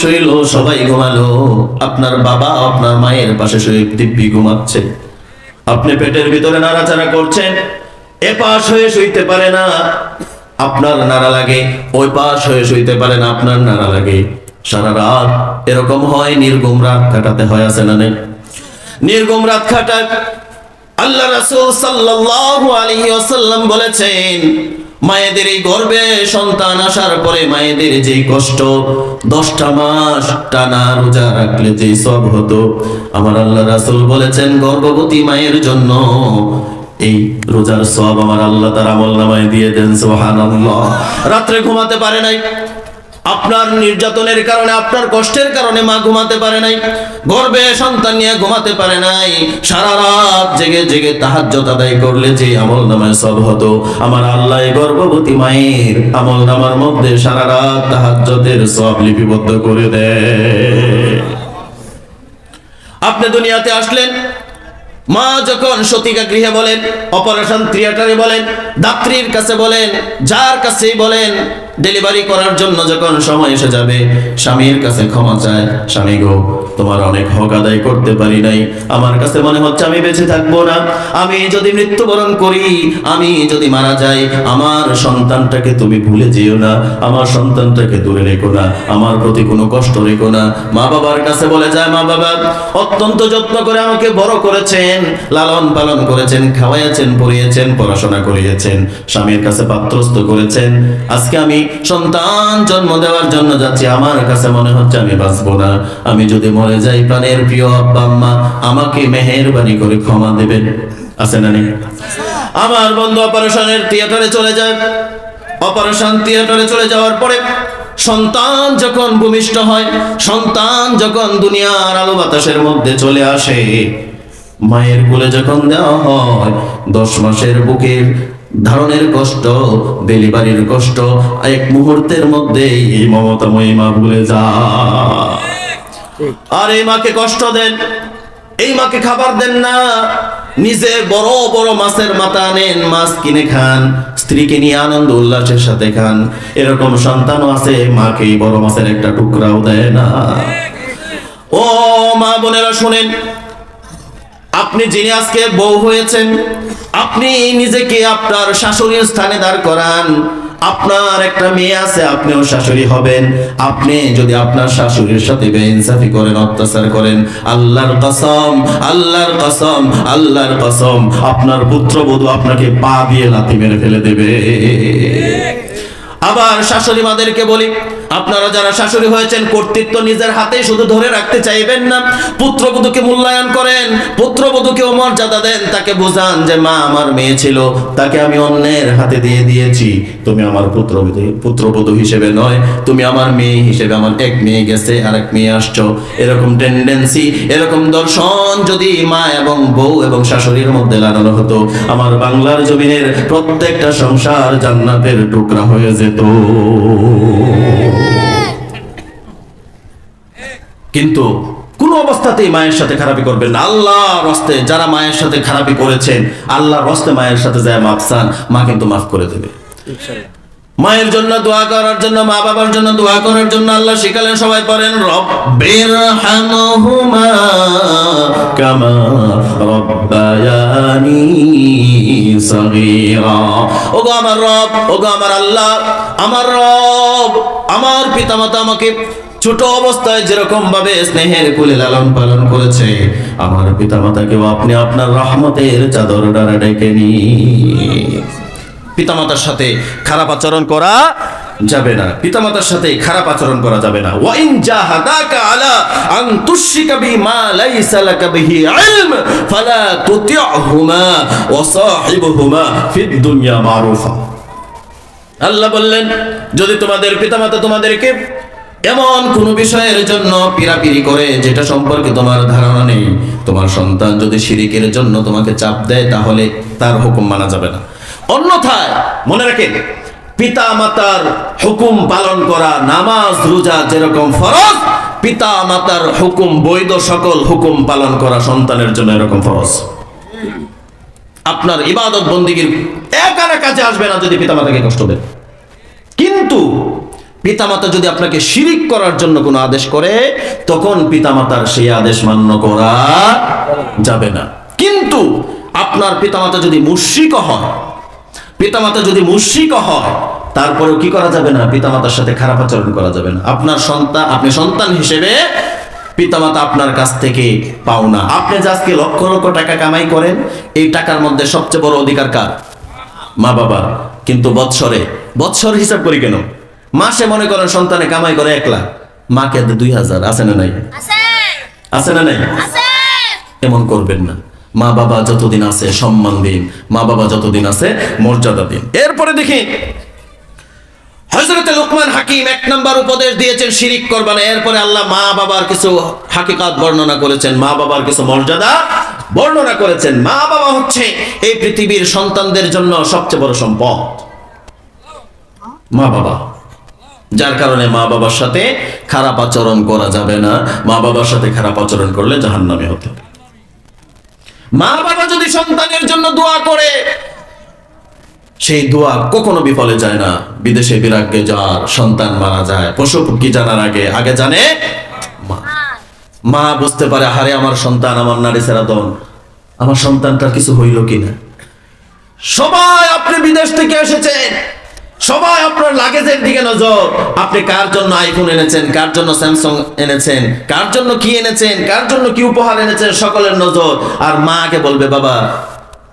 শুইল, সবাই ঘুমালো, আপনার বাবা আপনার মায়ের পাশে শুয়ে দিব্যি ঘুমাচ্ছে। আপনি পেটের ভিতরে নাড়াচাড়া করছেন, এ পাশ হয়ে শুইতে পারে না, আপনার নাড়া লাগে, ওই পাশ হয়ে শুইতে পারে না, আপনার নাড়া লাগে। সারা রাত এরকম হয়, নির্ঘুম রাত কাটাতে হয়, আছে না নেই? নির্ঘুম রাত কাটায়। আল্লাহ রাসূল সাল্লাল্লাহু আলাইহি ওয়াসাল্লাম বলেছেন, মায়েদের এই গর্ভে সন্তান আসার পরে মায়েদের যেই কষ্ট, 10টা মাস টানা রোজা রাখলে যেই সব হতো, আমার আল্লাহ রাসূল বলেছেন গর্ভবতী মায়ের জন্য এই রোজার সব আমার আল্লাহ তার আমলনামায় দিয়ে দেন। সুবহানাল্লাহ। রাত্রে ঘুমাতে পারে নাই, আপনার নির্যাতনের কারণে, আপনার কষ্টের কারণে মা ঘুমাতে পারে নাই, গর্ভে সন্তান নিয়ে ঘুমাতে পারে নাই। সারা রাত জেগে জেগে তাহাজ্জুদ আদায় করলে যে আমলনামায় সব হতো, আমার আল্লাহ গর্ভবতী মায়ের আমলনামার মধ্যে সারা রাত তাহাজ্জুদের সব লিপিবদ্ধ করে দেয়। আপনি দুনিয়াতে আসলেন, মা যখন সতিকা গৃহে বলেন, অপারেশন থিয়েটারে বলেন, দাত্রীর কাছে বলেন, যার কাছেই বলেন, ডেলিভারি করার জন্য যখন সময় এসে যাবে, স্বামীর কাছে ক্ষমা চায়, স্বামী গো তোমার অনেক হক আদায় করতে পারি নাই, আমার কাছে মনে হচ্ছে আমি বেঁচে থাকবো না, আমি যদি মৃত্যুবরণ করি, আমি যদি মারা যাই, আমার সন্তানটাকে তুমি ভুলে যেও না, আমার সন্তানটাকে দূরে রেখো না, আমার প্রতি কোনো কষ্ট রেখো না। মা বাবার কাছে বলে যায়, মা বাবা অত্যন্ত যত্ন করে আমাকে বড় করেছেন, লালন পালন করেছেন, খাওয়াইয়াছেন, পড়িয়েছেন, পড়াশোনা করিয়েছেন, স্বামীর কাছে পাত্রস্থ করেছেন, আজকে আমি সন্তান জন্ম দেওয়ার জন্য যাচ্ছি, আমার কাছে মনে হচ্ছে আমি বাঁচবো না, আমি যদি মরে যাই, প্রাণের প্রিয় আব্বা আম্মা আমাকে মেহেরবানি করে ক্ষমা দেবেন। আছে না নেই? আমার বন্ধু অপারেশনের থিয়েটারে চলে যায়, অপারেশন থিয়েটারে চলে যাওয়ার পরে সন্তান যখন ভূমিষ্ঠ হয়, সন্তান যখন দুনিয়ার আলো বাতাসের মধ্যে চলে আসে, মায়ের কোলে যখন দেওয়া হয়, 10 মাসের বুকের ধারণের কষ্ট, ডেলিভারির কষ্ট এক মুহূর্তের মধ্যেই এই মমতাময়ী মা ভুলে যায়। আর এই মাকে কষ্ট দেন, এই মাকে খাবার দেন না, নিজে বড় বড় মাছের মাথা আনেন, মাছ কিনে খান, স্ত্রীকে নিয়ে আনন্দ উল্লাসের সাথে খান। এরকম সন্তানও আছে, মাকে বড় মাছের একটা টুকরাও দেয় না। ও মা বোনেরা শুনেন, আপনি যিনি আজকে বউ হয়েছেন, আপনি নিজেকে আপনার শাশুড়ির স্থানে দাঁড় করান। আপনার একটা মেয়ে আছে, আপনিও শাশুড়ি হবেন। আপনি যদি আপনার শাশুড়ির সাথে বেইনসাফি করেন, অত্যাচার করেন, আল্লাহর কসম, আল্লাহর কসম, আল্লাহর কসম, আপনার পুত্রবধূ আপনাকে পা দিয়ে লাথি মেরে ফেলে দেবে। আবার শাশুড়ি মাদেরকে বলি, আপনারা যারা শাশুড়ি হয়েছেন, কর্তৃত্ব নিজের হাতে শুধু ধরে রাখতে চাইবেন না, পুত্রবধূকে মূল্যায়ন করেন, পুত্রবধূকেও মর্যাদা দেন, তাকে বোঝান যে মা আমার মেয়ে ছিল, তাকে আমি অন্যের হাতে দিয়ে দিয়েছি, তুমি আমার পুত্রবধূ হিসেবে নয়, তুমি আমার মেয়ে হিসেবে, আমার এক মেয়ে গেছে আর এক মেয়ে আসছো। এরকম টেন্ডেন্সি, এরকম দর্শন যদি মা এবং বউ এবং শাশুড়ির মধ্যে লাগানো হতো, আমার বাংলার জমিনের প্রত্যেকটা সংসার জান্নাতের টুকরা হয়ে যেত। কিন্তু কোন অবস্থাতেই মায়ের সাথে খারাপি করবেন না। আল্লাহর রাস্তে যারা মায়ের সাথে খারাপি করেছেন, আল্লাহর রাস্তে মায়ের সাথে যায় মাফ চান, মা কিন্তু মাফ করে দেবে। মায়ের জন্য দোয়া করার জন্য, মা বাবার জন্য দোয়া করার জন্য আল্লাহ শিখালেন, সবাই পড়েন, রব্বিরহামহুমা কামা রব্বায়ানি সগীরা। ওগো আমার রব, ওগো আমার আল্লাহ, আমার রব, আমার পিতামাতা আমাকে ছোট অবস্থায় যেরকম ভাবে স্নেহের কোলে লালন পালন করেছে, আমার পিতামাতাকেও আপনি আপনার রহমতের চাদর দ্বারা ডেকে নিন। পিতামাতার সাথে খারাপ আচরণ করা যাবে না, পিতামাতার সাথে খারাপ আচরণ করা যাবে না। ওয়া ইন জাহাদাকা আলা আন তুশরিকা বিমা লাইসা লাকা বিহি ইলম ফালা তুতি'হুমা ওয়া সাহিবহুমা ফিদ দুনিয়া মারুফা। আল্লাহ বললেন, যদি তোমাদের পিতামাতা তোমাদেরকে এমন কোন বিষয়ের জন্য পিরাপিরি করে যেটা সম্পর্কে তোমার ধারণা নেই, তোমার সন্তান যদি শিরিকের জন্য তোমাকে চাপ দেয়, তাহলে তার হুকুম মানা যাবে না। অন্যথায় মনে রাখেন, পিতা মাতার হুকুম পালন করা, নামাজ রোজা যেরকম ফরজ, পিতা মাতার হুকুম বৈধ সকল হুকুম পালন করা সন্তানের জন্য এরকম ফরজ। আপনার ইবাদত বন্দিগির একানা কাজে আসবে না যদি পিতামাতাকে কষ্ট দেন। কিন্তু পিতামাতা যদি আপনাকে শিরিক করার জন্য কোনো আদেশ করে, তখন পিতামাতার সেই আদেশ মান্য করা যাবে না। কিন্তু আপনার পিতামাতা যদি মুশরিক হয়, পিতামাতা যদি মুশরিক হয়, তারপরেও কি করা যাবে না? পিতামাতার সাথে খারাপ আচরণ করা যাবে না। আপনার সন্তান, আপনি সন্তান হিসেবে পিতামাতা আপনার কাছ থেকে পাওনা। আপনি যে আজকে লক্ষ লক্ষ টাকা কামাই করেন, এই টাকার মধ্যে সবচেয়ে বড় অধিকার কার? মা বাবার। কিন্তু বৎসর হিসাব করি কেন? মাসে মনে করেন সন্তানে কামাই করে 1 লাখ, মাকে 2000, আছে না নাই? আছে না নাই? এমন করবেন না। মা বাবা যতদিন আছে সম্মান দিন, মা বাবা যতদিন আছে মর্যাদা দিন। এরপরে দেখি হযরত লোকমান হাকিম 1 নাম্বার উপদেশ দিয়েছেন, শিরিক করবা না। এরপরে আল্লাহ মা বাবার কিছু হাকিকাত বর্ণনা করেছেন, মা বাবার কিছু মর্যাদা বর্ণনা করেছেন। মা বাবা হচ্ছে এই পৃথিবীর সন্তানদের জন্য সবচেয়ে বড় সম্পদ, মা বাবা। যার কারণে মা বাবার সাথে খারাপ আচরণ করা যাবে না। মা বাবার সাথে খারাপ আচরণ করলে জাহান্নামে হতে হবে। মা বাবা যদি সন্তানের জন্য দোয়া করে, সেই দোয়া কখনো বিফলে যায় না। বিদেশে বিরাগ্যে যার সন্তান মারা যায়, পশু পক্ষী জানার আগে জানে মা। মা বুঝতে পারে, হারে আমার সন্তান আমার নারী সেরাদন, আমার সন্তানটার কিছু হইল কিনা। সবাই আপনি বিদেশ থেকে এসেছেন, সবাই আপনার লাগেজের দিকে নজর। আপনি কার জন্য আইফোন এনেছেন, কার জন্য স্যামসাং এনেছেন, কার জন্য কি এনেছেন, কার জন্য কি উপহার এনেছেন, সকলের নজর। আর মাকে বলবে, বাবা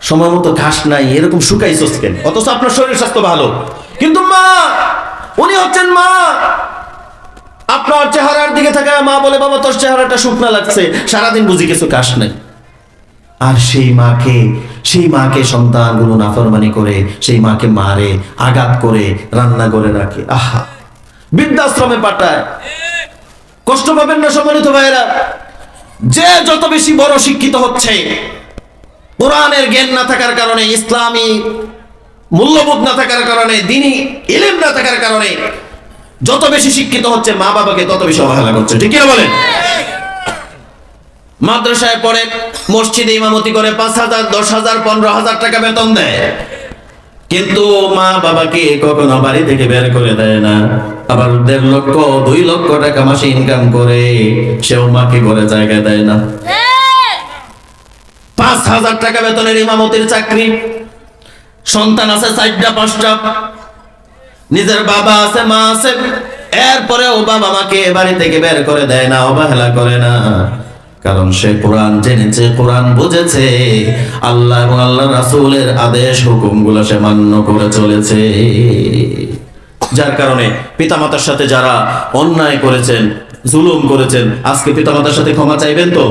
সময় মতো ঘাস নাই, এরকম শুকাইছস কেন? অথচ আপনার শরীর স্বাস্থ্য ভালো। কিন্তু মা, উনি হচ্ছেন মা, আপনার চেহারার দিকে থাকা মা বলে, বাবা তোর চেহারাটা শুকনা লাগছে, সারাদিন বুঝি কিছু ঘাস নাই। আর সেই মাকে সন্তানগুলো নাফরমানি করে, সেই মাকে মারে, আঘাত করে, রান্না করে রাখে, আহা, বৃদ্ধাশ্রমে পাঠায়। কষ্ট পাবেন না সম্মানিত ভাইয়েরা? যে যত বেশি বড় শিক্ষিত হচ্ছে, কোরআনের জ্ঞান না থাকার কারণে, ইসলামী মূল্যবোধ না থাকার কারণে, দ্বীনি ইলম না থাকার কারণে যত বেশি শিক্ষিত হচ্ছে, মা বাবাকে তত বেশি অবহেলা করছে। ঠিক কিনা বলেন? মাদ্রাসায় পড়ে, মসজিদে ইমামতি করে 5,000, 10,000, 15,000 টাকা বেতন দেয়, কিন্তু মা বাবাকে কখনো বাড়ি থেকে বের করে দেয় না। আবার 1.5 লক্ষ 2 লক্ষ টাকা মাসে ইনকাম করে, সেও মাকে ঘরে জায়গা দেয় না। 5,000 টাকা বেতনের ইমামতির চাকরি, সন্তান আছে 4টা 5টা, নিজের বাবা আছে, মা আছে, এরপরেও বাবা মাকে বাড়ি থেকে বের করে দেয় না, অবহেলা করে না। কারণ সে কোরআন জেনেছে, কোরআন বুঝেছে, আল্লাহ এবং আল্লাহ রাসূলের আদেশ হুকুমগুলো সে মান্য করে চলেছে। যার কারণে পিতামাতার সাথে যারা অন্যায় করেছেন, জুলুম করেছেন, আজকে পিতামাতার সাথে ক্ষমা চাইবেন তো?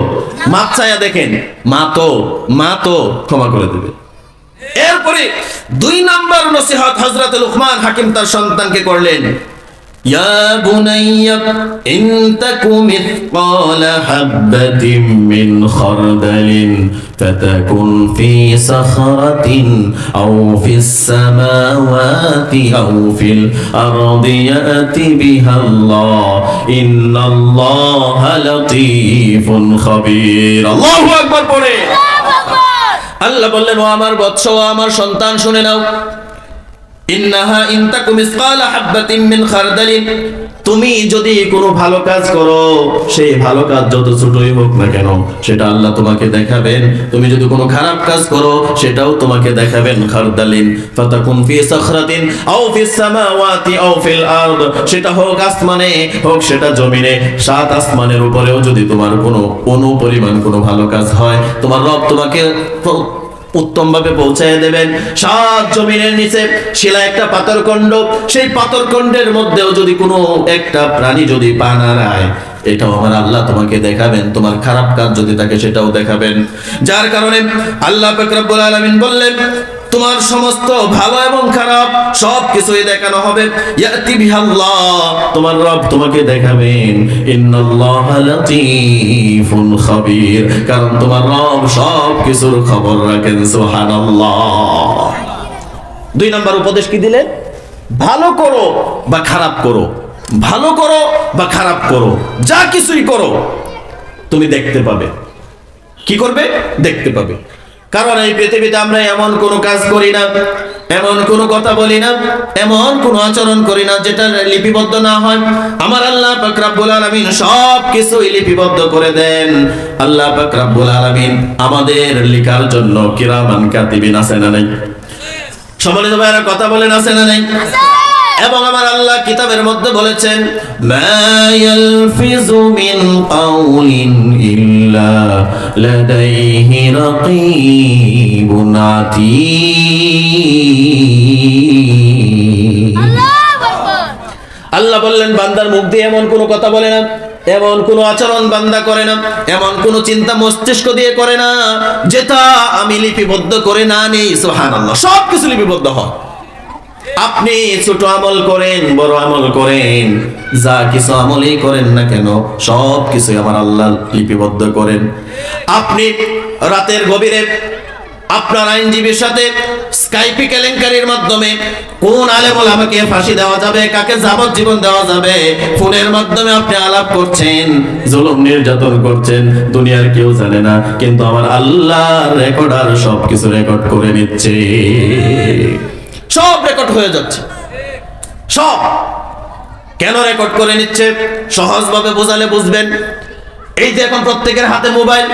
মাপ চাইয়া দেখেন, মা তো ক্ষমা করে দেবে। এরপরে 2 নাম্বার নসিহত হযরত লোকমান হাকিম তার সন্তানকে করলেন, ইয়া বুনাইয়া ইন তাকু মিসকালা হাববাতিন মিন খারদালিন ফাতাকুন ফি সাখরাতিন আও ফিস সামাওয়াতি আও ফিল আরদি ইয়াতি বিহাল্লাহ ইন্নাল্লাহা লাতীফুন খাবীর। আল্লাহু আকবার পড়ে। আল্লাহ বললেন, ও আমার বৎস, ও আমার সন্তান, শুনে নাও, ইন্নাহা ইন তাকুম মিসকালা হাববাতিন মিন খারদালিন, তুমি যদি কোনো ভালো কাজ করো, সেই ভালো কাজ যত ছোটই হোক না কেন সেটা আল্লাহ তোমাকে দেখাবেন। তুমি যদি কোনো খারাপ কাজ করো সেটাও তোমাকে দেখাবেন। খারদালিন ফাতাকুন ফি সাখরাতিন আও ফিস সামাওয়াতি আও ফিল আরদ, সেটা হোক আসমানে হোক সেটা জমিনে, সাত আসমানের উপরেও যদি তোমার কোনো অনুপরিমাণ কোনো ভালো কাজ হয়, তোমার রব তোমাকে উত্তম ভাবে পৌঁছায় দেবেন। সাত জমিনের নিচে শিলা একটা পাথরখণ্ড, সেই পাথরখণ্ডের মধ্যেও যদি কোনো একটা প্রাণী যদি পা নাড়ায়, এটাও আমার আল্লাহ তোমাকে দেখাবেন। তোমার খারাপ কাজ যদি থাকে সেটাও দেখাবেন। যার কারণে আল্লাহ পাক রব্বুল আলামিন বললেন, তোমার সমস্ত ভালো এবং খারাপ সব কিছুই দেখানো হবে। ইয়াতি বিহাল্লাহ, তোমার রব তোমাকে দেখাবেন। ইন্নাল্লাহা লাতীফুন খাবীর, কারণ তোমার রব সব কিছুর খবর রাখেন। সুবহানাল্লাহ। 2 নম্বর উপদেশ কি দিলেন? ভালো করো বা খারাপ করো, ভালো করো বা খারাপ করো, যা কিছুই করো তুমি দেখতে পাবে। কি করবে? দেখতে পাবে। কারণ এই পৃথিবীতে আমরা এমন কোনো কাজ করি না, এমন কোনো কথা বলি না, এমন কোনো আচরণ করি না যেটা লিপিবদ্ধ না হয়। আমার আল্লাহ পাক রব্বুল আলামিন সব কিছুই লিপিবদ্ধ করে দেন। আল্লাহ পাক রব্বুল আলামিন আমাদের লেখার জন্য কিরামান কাতিবিন আছে না নাই? সম্মানিত ভাইরা কথা বলেন, আছে না নাই? এবং আমার আল্লাহ কিতাবের মধ্যে বলেছেন, মা ইয়ালফিযু মিন কাউলিন ইল্লা লাদাইহি রাকীবুন আতীদ। আল্লাহ বললেন, বান্দার মুখ দিয়ে এমন কোনো কথা বলে না, এমন কোন আচরণ বান্দা করে না, এমন কোন চিন্তা মস্তিষ্ক দিয়ে করে না যেটা আমি লিপিবদ্ধ করে না নেই। সুবহানাল্লাহ। সব কিছু লিপিবদ্ধ হয়। আপনি ছোট আমল করেন, বড় আমল করেন, যা কিছু আমলই করেন না কেন সব কিছুই আমার আল্লাহ লিপিবদ্ধ করেন। আপনি রাতের গভীরে আপনার আইনজীবীর সাথে স্কাইপি কেলেঙ্কারির মাধ্যমে কোন আলেম ওলামাকে ফাঁসি দেওয়া যাবে, কাকে যাবজ্জীবন দেওয়া যাবে, ফোনের মাধ্যমে আপনি আলাপ করছেন, জুলুম নির্যাতন করছেন, দুনিয়ার কেউ জানে না, কিন্তু আমার আল্লাহ রেকর্ডার সব কিছু রেকর্ড করে নিচ্ছে। সব রেকর্ড হয়ে যাচ্ছে। সব কেন রেকর্ড করে নিচ্ছে? সহজভাবে বোঝালে বুঝবেন। এই যে এখন প্রত্যেকের হাতে মোবাইল,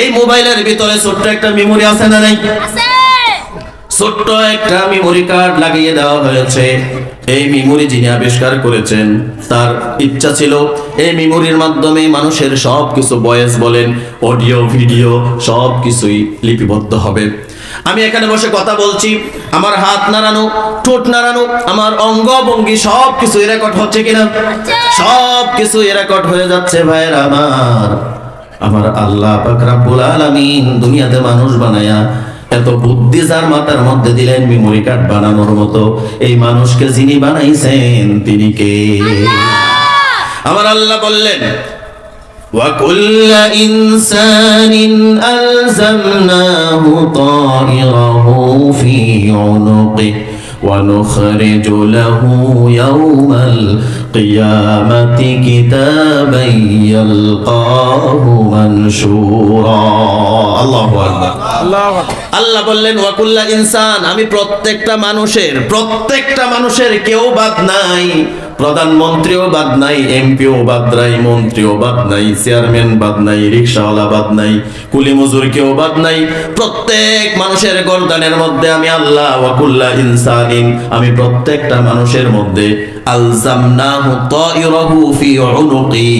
এই মোবাইলের ভিতরে ছোট্ট একটা মেমোরি আছে না নাই? ছোট্ট একটা মেমোরি কার্ড লাগিয়ে দেওয়া হয়েছে। এই মেমোরি যিনি আবিষ্কার করেছেন তার ইচ্ছা ছিল এই মেমোরির মাধ্যমে মানুষের সব কিছু, ভয়েস বলেন, অডিও, ভিডিও সব কিছুই লিপিবদ্ধ হবে। আমি এখানে বসে কথা বলছি, আমার হাত নাড়ানো, ঠোঁট নাড়ানো, আমার অঙ্গ ভঙ্গি সব কিছু রেকর্ড হচ্ছে কিনা? সব কিছু রেকর্ড হয়ে যাচ্ছে। ভাইয়ের আমার আল্লাহ পাক রব্বুল আলামিন দুনিয়াতে মানুষ বানায়া এত বুদ্ধি যার মাথার মধ্যে দিলেন মেমোরি কার্ড বানানোর মতো, এই মানুষকে যিনি বানাইছেন তিনি কে? আমার আল্লাহ বললেন, وَكُلَّ إِنسَانٍ أَلْزَمْنَاهُ طَائِرَهُ فِي عُنُقِهِ وَنُخْرِجُ لَهُ يَوْمَ الْقِيَامَةِ كِتَابًا يَلْقَاهُ مَنشُورًا। আল্লাহু আকবার। আল্লাহ বললেন, ওয়াকুল্লা ইনসান, আমি প্রত্যেকটা মানুষের কেউ বাদ নাই। প্রধানমন্ত্রীও বাদ নাই, এমপিও বাদ নাই, মন্ত্রীও বাদ নাই, চেয়ারম্যান বাদ নাই, রিকশাওয়ালা বাদ নাই, কুলি মজুর কেউ বাদ নাই। প্রত্যেক মানুষের গর্দানের মধ্যে আমি আল্লাহ, ওয়াকুল্লা ইনসানিন, আমি প্রত্যেকটা মানুষের মধ্যে আলজামনাহু তাইরাহু ফি উনুকি,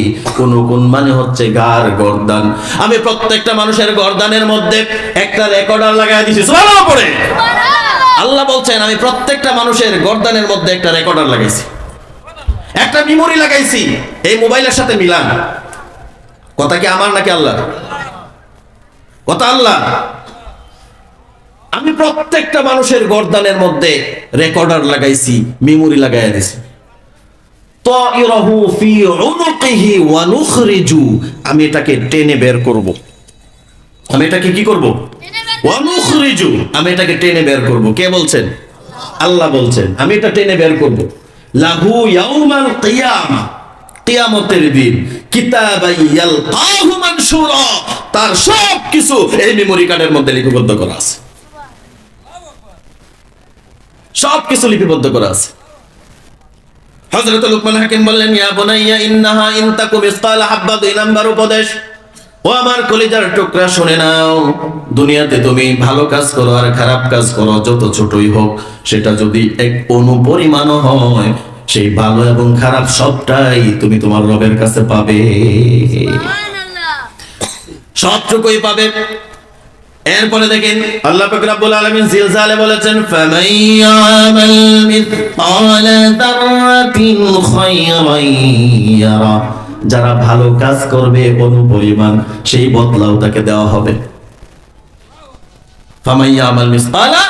উনুকুন মানে হচ্ছে গার, গর্দান। আমি প্রত্যেকটা মানুষের গর্দানের মধ্যে একটা রেকর্ডার লাগাই দিয়েছি। সুবহানাল্লাহ পড়ে আল্লাহ বলছেন, আমি প্রত্যেকটা মানুষের গর্দানের মধ্যে একটা রেকর্ডার লাগাইছি, একটা মেমোরি লাগাইছি। এই মোবাইলের সাথে মিলান। কথা কি আমার নাকি আল্লাহ? কথা আল্লাহ। আমি প্রত্যেকটা মানুষের গর্দানের মধ্যে রেকর্ডার লাগাইছি, মেমোরি লাগাইয়া দিছি। তাইরাহু ফি উনুকিহি ওয়া নুখরিজু, আমি এটাকে টেনে বের করব। আমি এটাকে কি করব? ওয়া নুখরিজু, আমি এটাকে টেনে বের করব। কে বলছেন? আল্লাহ বলছেন, আমি এটা টেনে বের করব। লাহু ইয়াউমাল কিয়ামা, কিয়ামতের দিন, কিতাবান ইয়ালকাহু মানশুরা, তার সব কিছু এই মেমোরি কার্ডের মধ্যে লিপিবদ্ধ করা আছে। সবকিছু লিপিবদ্ধ করা আছে। হযরত লুকমান হাকিম বললেন, ইয়া বুনাইয়া ইন্নাহা ইন তাকু মিসকালা হাব্বা, 2 নাম্বার উপদেশ, ও আমার কলিজার টুকরা শুনে নাও, দুনিয়াতে তুমি ভালো কাজ করো আর খারাপ কাজ করো, যত ছোটই হোক, সেটা যদি এক অণু পরিমাণও হয়, সেই ভালো এবং খারাপ সবটাই তুমি তোমার রবের কাছে পাবে, সবটুকুই পাবে। এরপরে দেখেন আল্লাহ পাক রব্বুল আলামিন জিলজালে বলেছেন, ফামাইয়ামাল মিসকালা যাররাতিন খায়রান ইয়ারা, যারা ভালো কাজ করবে অনুপরিমাণ সেই বদলাও তাকে দেওয়া হবে। ফামাইয়ামাল মিসকালা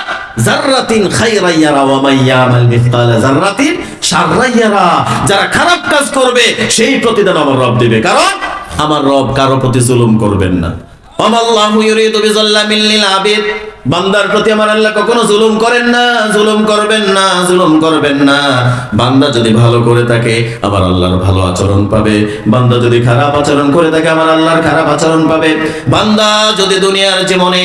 যাররাতিন খায়রান ইয়ারা ওয়া মাইয়ামাল মিসকালা যাররাতিন শাররান ইয়ারা, যারা খারাপ কাজ করবে সেই প্রতিদান আমার রব দিবে, কারণ আমার রব কারো প্রতি জুলুম করবেন না। ওয়াল্লাহু ইউরিদু বিযাল্লামিল লিল আবিদ, বান্দার প্রতি আমার আল্লাহ কখনো জুলুম করেন না, জুলুম করবেন না, জুলুম করবেন না। বান্দা যদি ভালো করে থাকে আমার আল্লাহর ভালো আচরণ পাবে, বান্দা যদি খারাপ আচরণ করে থাকে আমার আল্লাহর খারাপ আচরণ পাবে। বান্দা যদি দুনিয়ার জীবনে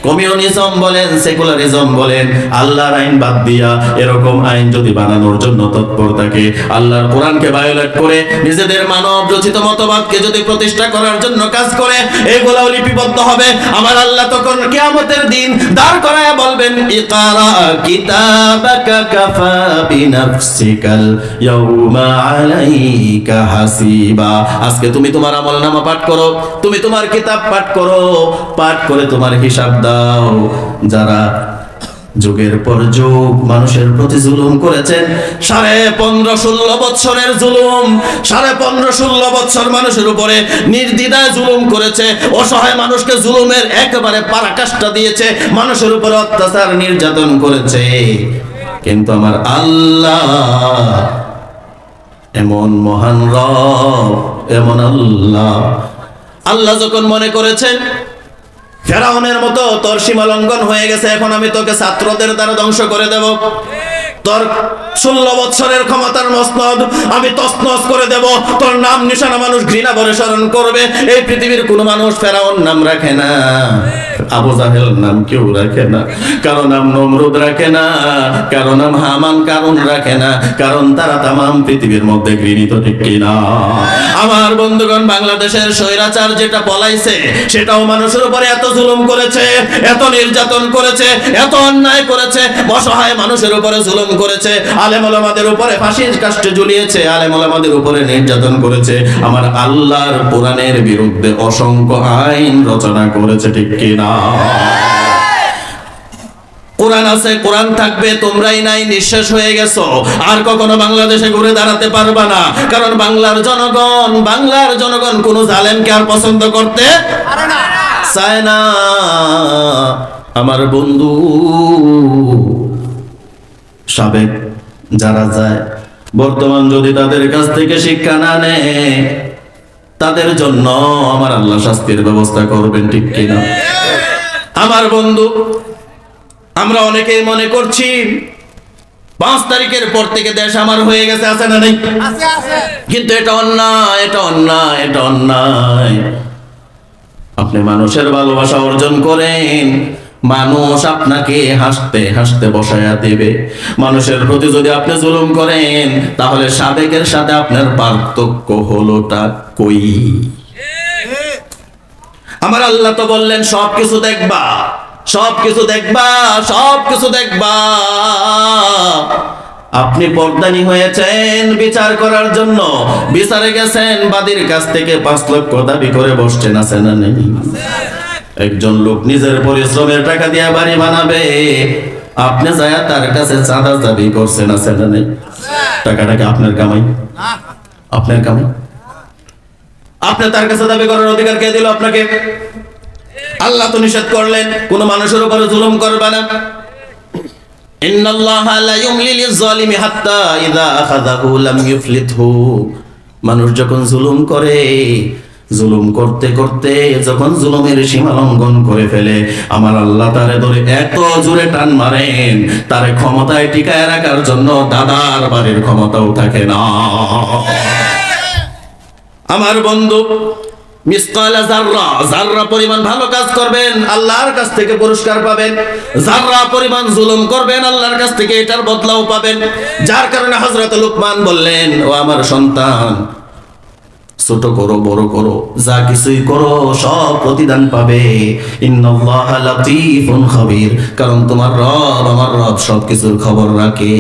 কমিউনিজম বলেন, সেকুলারিজম বলেন, আল্লাহর আইন বাদ দিয়া এরকম আইন যদি বানানোর জন্য তৎপর থাকে, আল্লাহর কোরআনকে ভায়োলেট করে নিজেদের মানব রচিত মতবাদকে যদি প্রতিষ্ঠা করার জন্য কাজ করে, এগুলাও লিপিবদ্ধ হবে। আমার আল্লাহ তখন কিয়ামতের দিন দাঁড় করায় বলবেন, ইকরা কিতাবাকা কাফা বিনাফসিকাল ইয়াউমা আলাইকা হাসিবা, আজকে তুমি তোমার আমলনামা পাঠ করো, তুমি তোমার কিতাব পাঠ করো, পাঠ করে তোমার হিসাব দাও। যারা যুগের পর যুগ মানুষের প্রতি জুলুম করেছেন, 15.5-16 বছরের জুলুম, 15.5-16 বছর মানুষের উপরে নির্দ্বিধায় জুলুম করেছে, অসহায় মানুষকে জুলুমের একেবারে পরাকাষ্ঠা দিয়েছে, মানুষের উপরে অত্যাচার নির্যাতন করেছে। কিন্তু আমার আল্লাহ এমন মহান রব, এমন আল্লাহ, আল্লাহ যখন মনে করেছেন ফেরাউনের মতো তোর সীমা লঙ্ঘন হয়ে গেছে, এখন আমি তোকে ছাত্রদের দ্বারা ধ্বংস করে দেব, তোর 16 বছরের ক্ষমতার মসনদ আমি তছনছ করে দেব, তোর নাম নিশানা মানুষ ঘৃণা ভরে স্মরণ করবে। এই পৃথিবীর কোনো মানুষ ফেরাউন নাম রাখে না, আবু জাহেল নাম কেউ রাখে না, কারো নাম নমরুদ রাখে না, কারো নাম হামান কারুন রাখে না, কারণ তারা তামাম পৃথিবীর মধ্যে ঘৃণিত, ঠিক কিনা? আমার বন্ধুগণ, বাংলাদেশের স্বৈরাচার যেটা পলাইছে সেটাও মানুষের উপরে এত জুলুম করেছে, এত নির্যাতন করেছে, এত অন্যায় করেছে, অসহায় মানুষের উপরে জুলুম করেছে, আলেম ওলামাদের উপরে ফাঁসির কাস্টে ঝুলিয়েছে, আলেম ওলামাদের উপরে নির্যাতন করেছে। আমার আল্লাহর কোরআনের বিরুদ্ধে অসংখ্য আইন রচনা করেছে, ঠিক কিনা? কোরআন আছে, কোরআন থাকবে, তোমরাই নাই, নিঃশেষ হয়ে গেছো, আর কখনো বাংলাদেশে ঘুরে দাঁড়াতে পারবা না, কারণ বাংলার জনগণ কোন জালেমকে আর পছন্দ করতে চায় না। আমার বন্ধু সাবেক যারা যায়, বর্তমান যদি তাদের কাছ থেকে শিক্ষা না নেয়, তাদের জন্য আমার আল্লাহ শাস্তির ব্যবস্থা করবেন, ঠিক কিনা? আমার বন্ধু, আমরা অনেকেই মনে করছি 5 তারিখের পর থেকে দেশ আমার হয়ে গেছে, আছে না নাই? কিন্তু এটা অন্যায়, এটা অন্যায়, এটা অন্যায়। আপনি মানুষের ভালোবাসা অর্জন করেন, মানুষ আপনাকে হাসতে হাসতে বসায়া দেবে। মানুষের প্রতি যদি আপনি জুলুম করেন, তাহলে সাবেকের সাথে আপনার পার্থক্য হলোটা কই? আমার আল্লাহ তো বললেন সবকিছু দেখবা, সবকিছু দেখবা, সবকিছু দেখবা। আপনি পর্দানি হয়েছেন বিচার করার জন্য, বিচারে গেছেন, বাদীর কাছ থেকে 5 লক্ষ দাবি করে বসছেন, আছে না নেই? একজন লোক নিজের পরিশ্রমের টাকা দিয়ে বাড়ি বানাবে, আপনি যায় তার কাছে চাঁদা দাবি করছেন, আছে না নেই? টাকাটাকে আপনার কামাই, আপনার কামাই, আপনি তার কাছে দাবি করার অধিকার কে দিল আপনাকে? আল্লাহ তো নিষেধ করলেন কোন মানুষের উপরে জুলুম করবে না। ইন্নাল্লাহা লা ইউমলি লিয-যালিমি হাত্তা ইযা আখাযাহু লাম ইউফলিতহু। মানুষ যখন জুলুম করে, জুলুম করতে করতে যখন জুলুমের সীমা লঙ্ঘন করে ফেলে, আমার আল্লাহ তারে ধরে এত জোরে টান মারেন, তারে ক্ষমতায় টিকায় রাখার জন্য দাদার বাড়ির ক্ষমতাও থাকে না। আমার বন্ধু, মিসকালা যাররা, যাররা পরিমাণ ভালো কাজ করবেন আল্লাহর কাছ থেকে পুরস্কার পাবেন, যাররা পরিমাণ জুলুম করবেন আল্লাহর কাছ থেকে এটার বদলাও পাবেন। যার কারণে হযরত লুকমান বললেন, ও আমার সন্তান, ছোট করো বড় করো যা কিছুই করো সব প্রতিদান পাবে। ইন্নাল্লাহা লাতীফুন খাবীর, কারণ তোমার রব, আমার রব সব কিছুর খবর রাখে,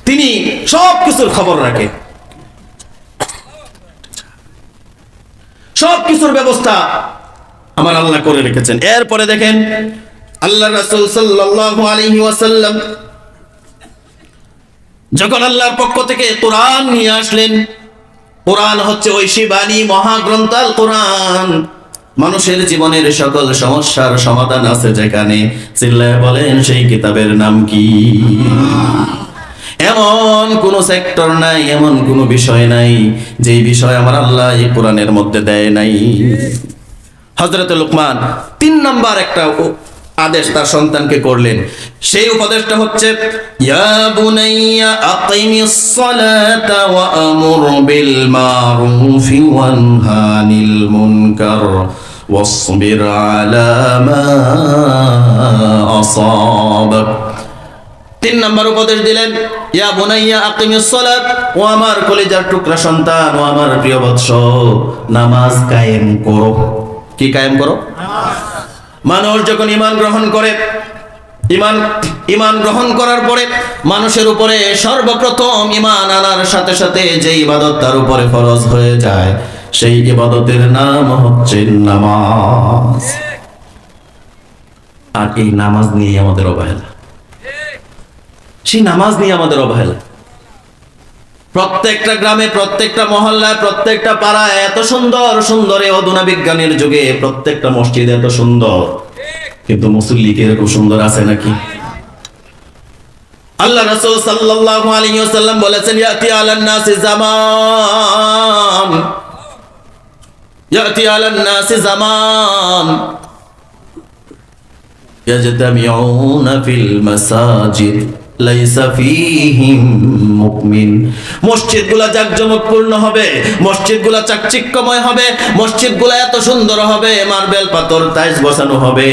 তিনি সব কিছুর খবর রাখে, সব কিছুর ব্যবস্থা আমার আল্লাহ করে রেখেছেন। এরপরে দেখেন আল্লাহ রাসূল সাল্লাল্লাহু আলাইহি ওয়াসাল্লাম যখন আল্লাহর পক্ষ থেকে কোরআন নিয়ে আসলেন, কোরআন হচ্ছে ঐশী বাণী, মহাগ্রন্থ আল কোরআন। মানুষের জীবনের সকল সমস্যার সমাধান আছে যেখানে, চিল্লায় বলেন সেই কিতাবের নাম কি? এমন কোন সেক্টর নাই, এমন কোন বিষয় নাই যেই বিষয় আমার আল্লাহ এই কোরআনের মধ্যে দেয় নাই। হযরত লুকমান 3 নাম্বার একটা আদেশ তার সন্তানকে করলেন। সেই উপদেশটা হচ্ছে, ইয়া বুনাইয়া আকিমিস সালাতা ওয়া আমুর বিল মারুফি ওয়ানহা আনিল মুনকার ওয়াসবির আলা মা আসাবাক। 3 নাম্বার উপদেশ দিলেন, ইয়া বুনাইয়া আকিমিস সালাত, ও আমার কলিজার টুকরা সন্তান, ও আমার প্রিয় বৎস, নামাজ কায়েম করো। কি কায়েম করো? মানুষ যখন ঈমান গ্রহণ করে, ঈমান গ্রহণ করার পরে মানুষের উপরে সর্বপ্রথম ঈমান আনার সাথে সাথে যে ইবাদত তার উপরে ফরজ হয়ে যায়, সেই ইবাদতের নাম হচ্ছে নামাজ। আর এই নামাজ নিয়ে আমাদের অবহেলা, সেই নামাজ নিয়ে আমাদের অবহেলা। প্রত্যেকটা গ্রামে, প্রত্যেকটা মহল্লায়, প্রত্যেকটা পাড়ায় এত সুন্দর সুন্দর এই অধুনা বিজ্ঞানের যুগে প্রত্যেকটা মসজিদ এত সুন্দর, কিন্তু মুসল্লি কি এরকম সুন্দর আছে নাকি? আল্লাহ রাসূল সাল্লাল্লাহু আলাইহি ওয়াসাল্লাম বলেছেন, ইয়াতি আলান নাসি জামান, ইয়াতি আলান নাসি জামান ইয়াজতামিউনা ফিল মাসাজিদ লাইসা ফীহিম মুমিন। মসজিদগুলা জাকজমকপূর্ণ হবে, মসজিদগুলা চাকচিক্যময় হবে, মসজিদগুলা এত সুন্দর হবে, মার্বেল পাথর টাইলস বসানো হবে,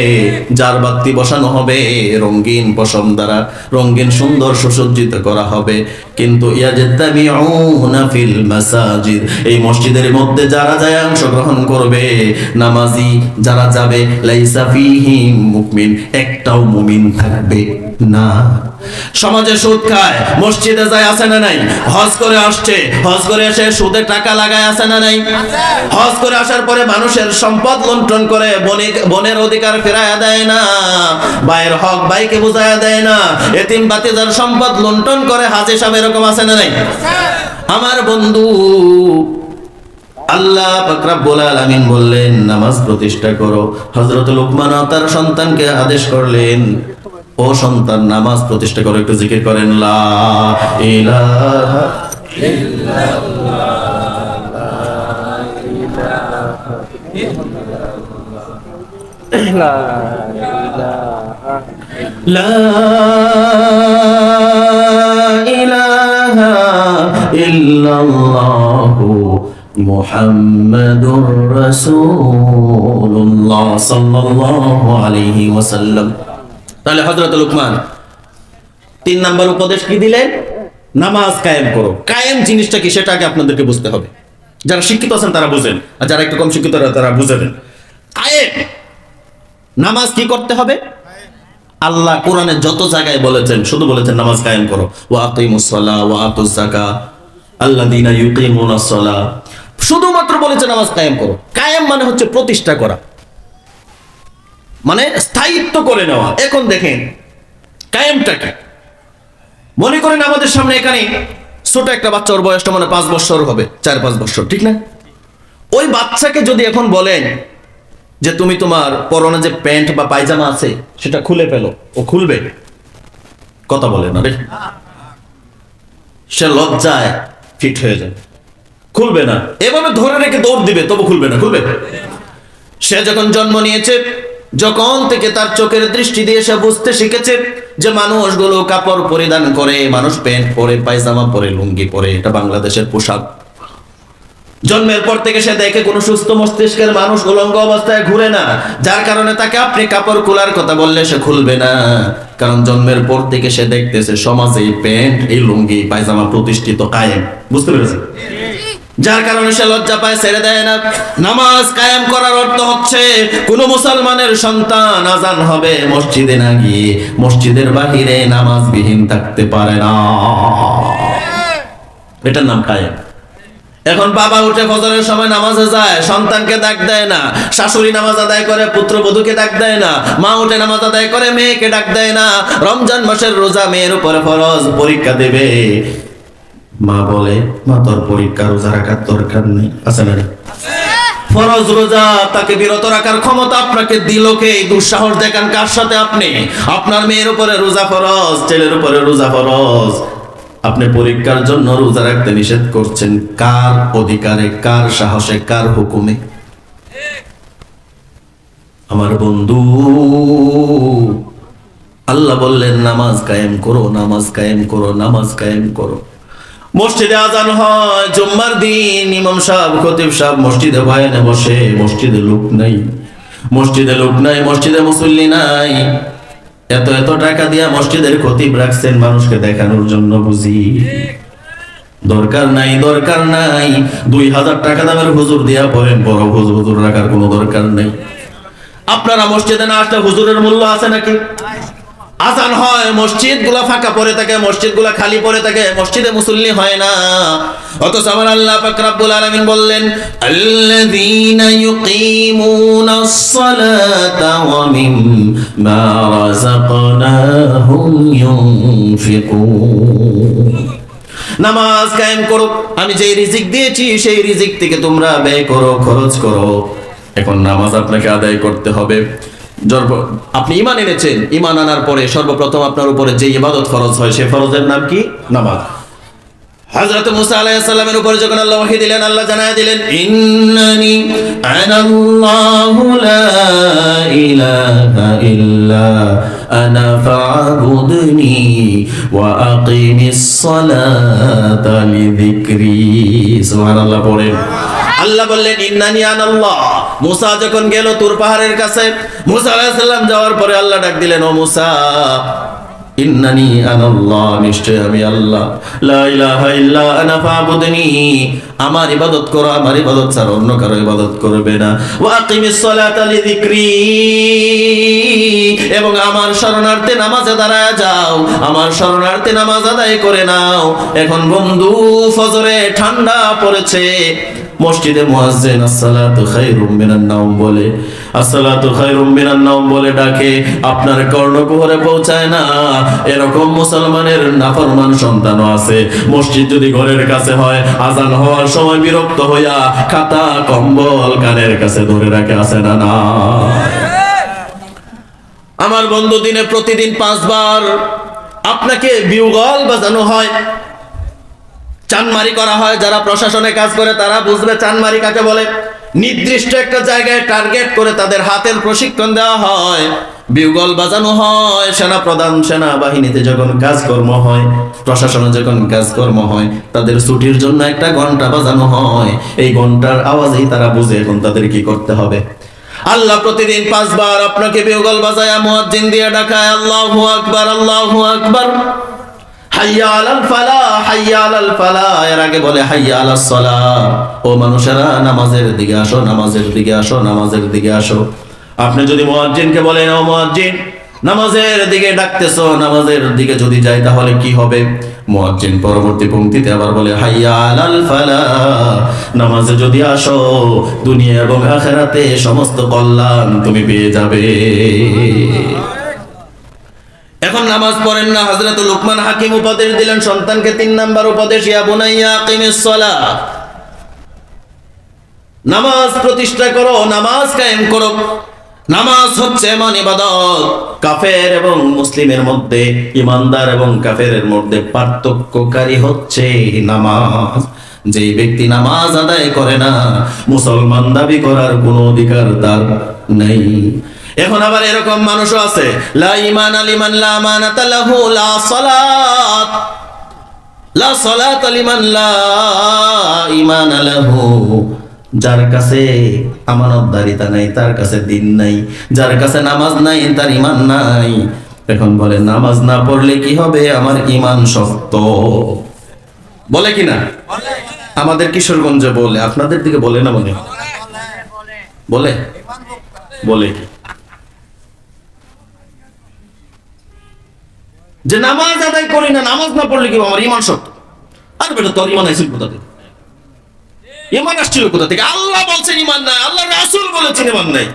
জার বাতি বসানো হবে, রঙিন পশম দ্বারা রঙিন সুন্দর সুসজ্জিত করা হবে, কিন্তু ইয়াজতামিউনা ফিল মাসাজিদ, এই মসজিদের মধ্যে যারা যায় অংশগ্রহণ করবে, নামাজি যারা যাবে, লাইসা ফীহিম মুমিন, একটাও মুমিন থাকবে না। সমাজে সুদ খায়, মসজিদে যায় আছে না নাই? হজ করে আসছে, হজ করে এসে সুদে টাকা লাগায় আছে না নাই? হজ করে আসার পরে মানুষের সম্পদ লুণ্ঠন করে, বনের অধিকার ফেরায়া দেয় না, ভাইয়ের হক ভাইকে বুঝায়া দেয় না, এতিম বাতিজার সম্পদ লুণ্ঠন করে, হাজী সাহেব এরকম আছে না নাই? আমার বন্ধু, আল্লাহ পাক রব্বুল আলামিন বললেন নামাজ প্রতিষ্ঠা করো। হযরত লুকমান তার সন্তানকে আদেশ করলেন, ও সন্তান নামাজ প্রতিষ্ঠা করো। একটু জিকির করেন, লা ইলাহা লা ইলাহা ইল্লাল্লাহু মুহাম্মাদুর রাসূলুল্লাহ সাল্লাল্লাহু আলাইহি ওয়াসাল্লাম। তাহলে হযরত লুকমান 3 নাম্বার উপদেশ কি দিলেন? নামাজ কায়েম করো। কায়েম জিনিসটা কি সেটা আগে আপনাদেরকে বুঝতে হবে। যারা শিক্ষিত আছেন তারা বুঝেন, আর যারা একটু কম শিক্ষিত তারা বুঝবেন। কায়েম, নামাজ কি করতে হবে? আল্লাহ কোরআনে যত জায়গায় বলেছেন শুধু বলেছেন নামাজ কায়েম করো। ওয়া আকিমুস সালাহ ওয়া আতুজ যাকাত আল্লাযীনা ইউকিমুনাস সালাহ, শুধুমাত্র বলেছে নামাজ কায়েম করো। কায়েম মানে হচ্ছে প্রতিষ্ঠা করা, মানে স্থায়িত্ব করে নেওয়া। এখন দেখেন কায়েমটা কি। মনে করেন আমাদের সামনে এখানে ছোট একটা বাচ্চা, ওর বয়সটা মানে 5 বছর হবে, 4-5 বছর, ঠিক না? ওই বাচ্চাকে যদি এখন বলেন যে তুমি তোমার পরনে যে প্যান্ট বা পায়জামা আছে সেটা খুলে ফেলো, ও খুলবে? কথা বলে না রে, সে লজ্জায় ফিট হয়ে যাবে, খুলবে না। এভাবে ধরে রেখে দৌড় দিবে, তবু খুলবে না। খুলবে? সে যখন জন্ম নিয়েছে, যখন থেকে তার চোখের দৃষ্টি দিয়ে সে বুঝতে শিখেছে যে মানুষগুলো কাপড় পরিধান করে, মানুষ প্যান্ট পরে, পায়জামা পরে, লুঙ্গি পরে, এটা বাংলাদেশের পোশাক। জন্মের পর থেকে সে দেখে কোনো সুস্থ মস্তিষ্কের মানুষ উলঙ্গ অবস্থায় ঘুরে না, যার কারণে তাকে আপনি কাপড় খোলার কথা বললে সে খুলবে না, কারণ জন্মের পর থেকে সে দেখতেছে সমাজে এই প্যান্ট, এই লুঙ্গি, পায়জামা প্রতিষ্ঠিত কায়েম। বুঝতে পেরেছেন? যার কারণে সে লজ্জা পায়, ছেড়ে দেয় না। নামাজ কায়েম করার অর্থ হচ্ছে কোন মুসলমানের সন্তান আজান হবে মসজিদে না গিয়ে মসজিদের বাহিরে নামাজবিহীন থাকতে পারে না। এটার নাম কায়েম। এখন বাবা উঠে ফজরের সময় নামাজে যায়, সন্তানকে ডাক দেয় না। শাশুড়ি নামাজ আদায় করে, পুত্রবধূকে ডাক দেয় না। মা উঠে নামাজ আদায় করে, মেয়েকে ডাক দেয় না। রমজান মাসের রোজা মেয়ের উপরে ফরজ, পরীক্ষা দেবে, মা বলে মা তোর পরীক্ষা রোজা রাখার দরকার নেই, আছে না? ফরজ রোজা তাকে বিরত রাখার ক্ষমতা আপনাকে দিল কে? এই দুঃসাহস দেখান কার সাথে? আপনি। আপনার মেয়ের উপরে রোজা ফরজ, ছেলের উপরে রোজা ফরজ, আপনি পরীক্ষার জন্য রোজা রাখতে নিষেধ করছেন। কার অধিকারে, কার সাহসে, কার হুকুমে? আমার বন্ধু, আল্লাহ বললেন নামাজ কায়েম করো, নামাজ কায়েম করো, নামাজ কায়েম করো। মসজিদে আজান হয় জুম্মার দিন, ইমাম সাহেব, খতিব সাহেব মসজিদে বয়ানে বসে, মসজিদে লোক নাই, মসজিদে লোক নাই, মসজিদে মুসল্লি নাই। এত এত টাকা দিয়া মসজিদের খতিব রাখছেন মানুষকে দেখানোর জন্য, বুঝি? দরকার নাই, দরকার নাই। 2000 টাকা দামের হুজুর দিয়া পড়েন, বড় হুজুর রাখার কোনো দরকার নাই। আপনারা মসজিদে না আসলে হুজুরের মূল্য আছে নাকি? আজান হয়, মসজিদ গুলা ফাঁকা পড়ে থাকে, মসজিদ গুলা খালি পড়ে থাকে, মসজিদে মুসল্লি হয় না। অথচ আমার আল্লাহ পাক রব্বুল আলামিন বললেন আল্লাযীনা ইউকিমুনাস সালাতা ওয়া মিম্মা রাযাকনাহুম ইউনফিকুন। নামাজ কায়েম করো, আমি যেই রিজিক দিয়েছি সেই রিজিক থেকে তোমরা ব্যয় করো, খরচ করো। এখন নামাজ আপনাকে আদায় করতে হবে। আপনি ঈমান এনেছেন, ঈমান আনার পরে সর্বপ্রথম আপনার উপরে যে ইবাদত ফরজ হয় সে ফরজের নাম কি? নামাজ। হযরত মুসা আলাইহিস সালামের উপরে যখন আল্লাহ ওহী দিলেন, আল্লাহ জানায় দিলেন ইন্নানি আনাল্লাহু লা ইলাহা ইল্লা আনা ফা'বুদনি ওয়া আকিমিস সালাতা লিযিকরি। সুবহানাল্লাহ পড়েন। আল্লাহ বললেন ইন্নানি আনাল্লাহ। মুসা যখন গেল তুর পাহাড়ের কাছে, মুসা আলাইহিস সালাম যাওয়ার পরে আল্লাহ ডাক দিলেন, ও মুসা ইন্নানি আনাল্লাহ, নিশ্চয় আমি আল্লাহ, লা ইলাহা ইল্লা আনা ফা'বুদনি, আমার ইবাদত করো, আমার ইবাদত ছাড়া অন্য কারো ইবাদত করবে না। ওয়া আকিমিস সালাতা লিযিকরি, এবং আমার শরণার্থে নামাজে দাঁড়ায় যাও, আমার শরণার্থে নামাজ আদায় করে নাও। এখন বন্ধু ফজরে ঠান্ডা পড়েছে, মসজিদে মুয়াজ্জিন আসসালাতু খায়রুম মিনান নাওম বলে, আসসালাতু খায়রুম মিনান নাওম বলে ডাকে, আপনার কর্ণকুহরে পৌঁছায় না। এরকম মুসলমানের নাফরমান সন্তানও আছে। মসজিদ যদি ঘরের কাছে হয়, আজান হওয়ার সময় বিরক্ত হইয়া খাতা কম্বল কানের কাছে ধরে রাখে, আছে না? না। আমার বন্ধু, দিনে প্রতিদিন 5 বার আপনাকে বিউগল বাজানো হয়, চানমারি করা হয়। যারা প্রশাসনে কাজ করে তারা বুঝবে চানমারি কাকে বলে। নির্দিষ্ট একটা জায়গায় টার্গেট করে তাদের হাতের প্রশিক্ষণ দেওয়া হয়, বিউগল বাজানো হয়। সেনাপ্রধান, সেনাবাহিনীতে যখন কাজকর্ম হয়, প্রশাসনে যখন কাজকর্ম হয়, তাদের ছুটির জন্য একটা ঘন্টা বাজানো হয়। এই ঘন্টার আওয়াজেই তারা বুঝে এখন তাদের কি করতে হবে। আল্লাহ প্রতিদিন 5 বার আপনাকে বিউগল বাজায়া মুয়াজ্জিন দিয়ে ডাকায়, আল্লাহু আকবার, আল্লাহু আকবার, হাইয়া আলাল ফালাহ, হাইয়া আলাল ফালাহ। এর আগে বলে হাইয়া আলাস সালাহ, ও মানুষেরা নামাজের দিকে আসো, নামাজের দিকে আসো, নামাজের দিকে আসো। আপনি যদি মুয়াজ্জিনকে বলেন ও মুয়াজ্জিন নামাজের দিকে ডাকতেছো, নামাজের দিকে যদি যাই তাহলে কি হবে? মুয়াজ্জিন পরবর্তী পংক্তিতে আবার বলে হাইয়া আলাল ফালাহ, নামাজে যদি আসো দুনিয়া এবং আখিরাতে সমস্ত কল্যাণ তুমি পেয়ে যাবে। এখন নামাজ পড়েন না। হযরত লুকমান হাকিম উপদেশ দিলেন সন্তানকে, 3 নাম্বার উপদেশ, ইয়া বুনাইয়া আকিমিস সালাহ, নামাজ প্রতিষ্ঠা করো, নামাজ কায়েম করো। নামাজ হচ্ছে এমন ইবাদত, কাফের এবং মুসলিমের মধ্যে, ইমানদার এবং কাফেরের মধ্যে পার্থক্যকারী হচ্ছে নামাজ। যে ব্যক্তি নামাজ আদায় করে না, মুসলমান দাবি করার কোনো অধিকার তার নেই। এখন আবার এরকম মানুষও আছে, লা ঈমান লিমান লা আমানাতা লাহু লা সালাত, লা সালাতা লিমান লা ঈমানা লাহু, যার কাছে আমানতদারিতা নাই তার কাছে দিন নাই, যার কাছে নামাজ নাই তার ঈমান নাই। এখন বলে নামাজ না পড়লে কি হবে? আমার ঈমান শক্ত। বলে কিনা? আমাদের কিশোরগঞ্জে বলে, আপনাদের দিকে বলে না? বলে বলে বলে কি যে নামাজ আদায় করি না, নামাজ না পড়লে কি আমার ঈমান শক্ত? আর বেটা তোর ঈমান আইছিল কোথা থেকে? ঈমান আসছিল কোথা থেকে? আল্লাহ বলছেন ঈমান নাই, আল্লাহ রাসূল বলেছেন ঈমান নাই।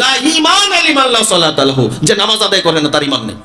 লা ঈমান লিমান লা সালাতা লাহু, যে নামাজ আদায় করে না তার ঈমান নেই।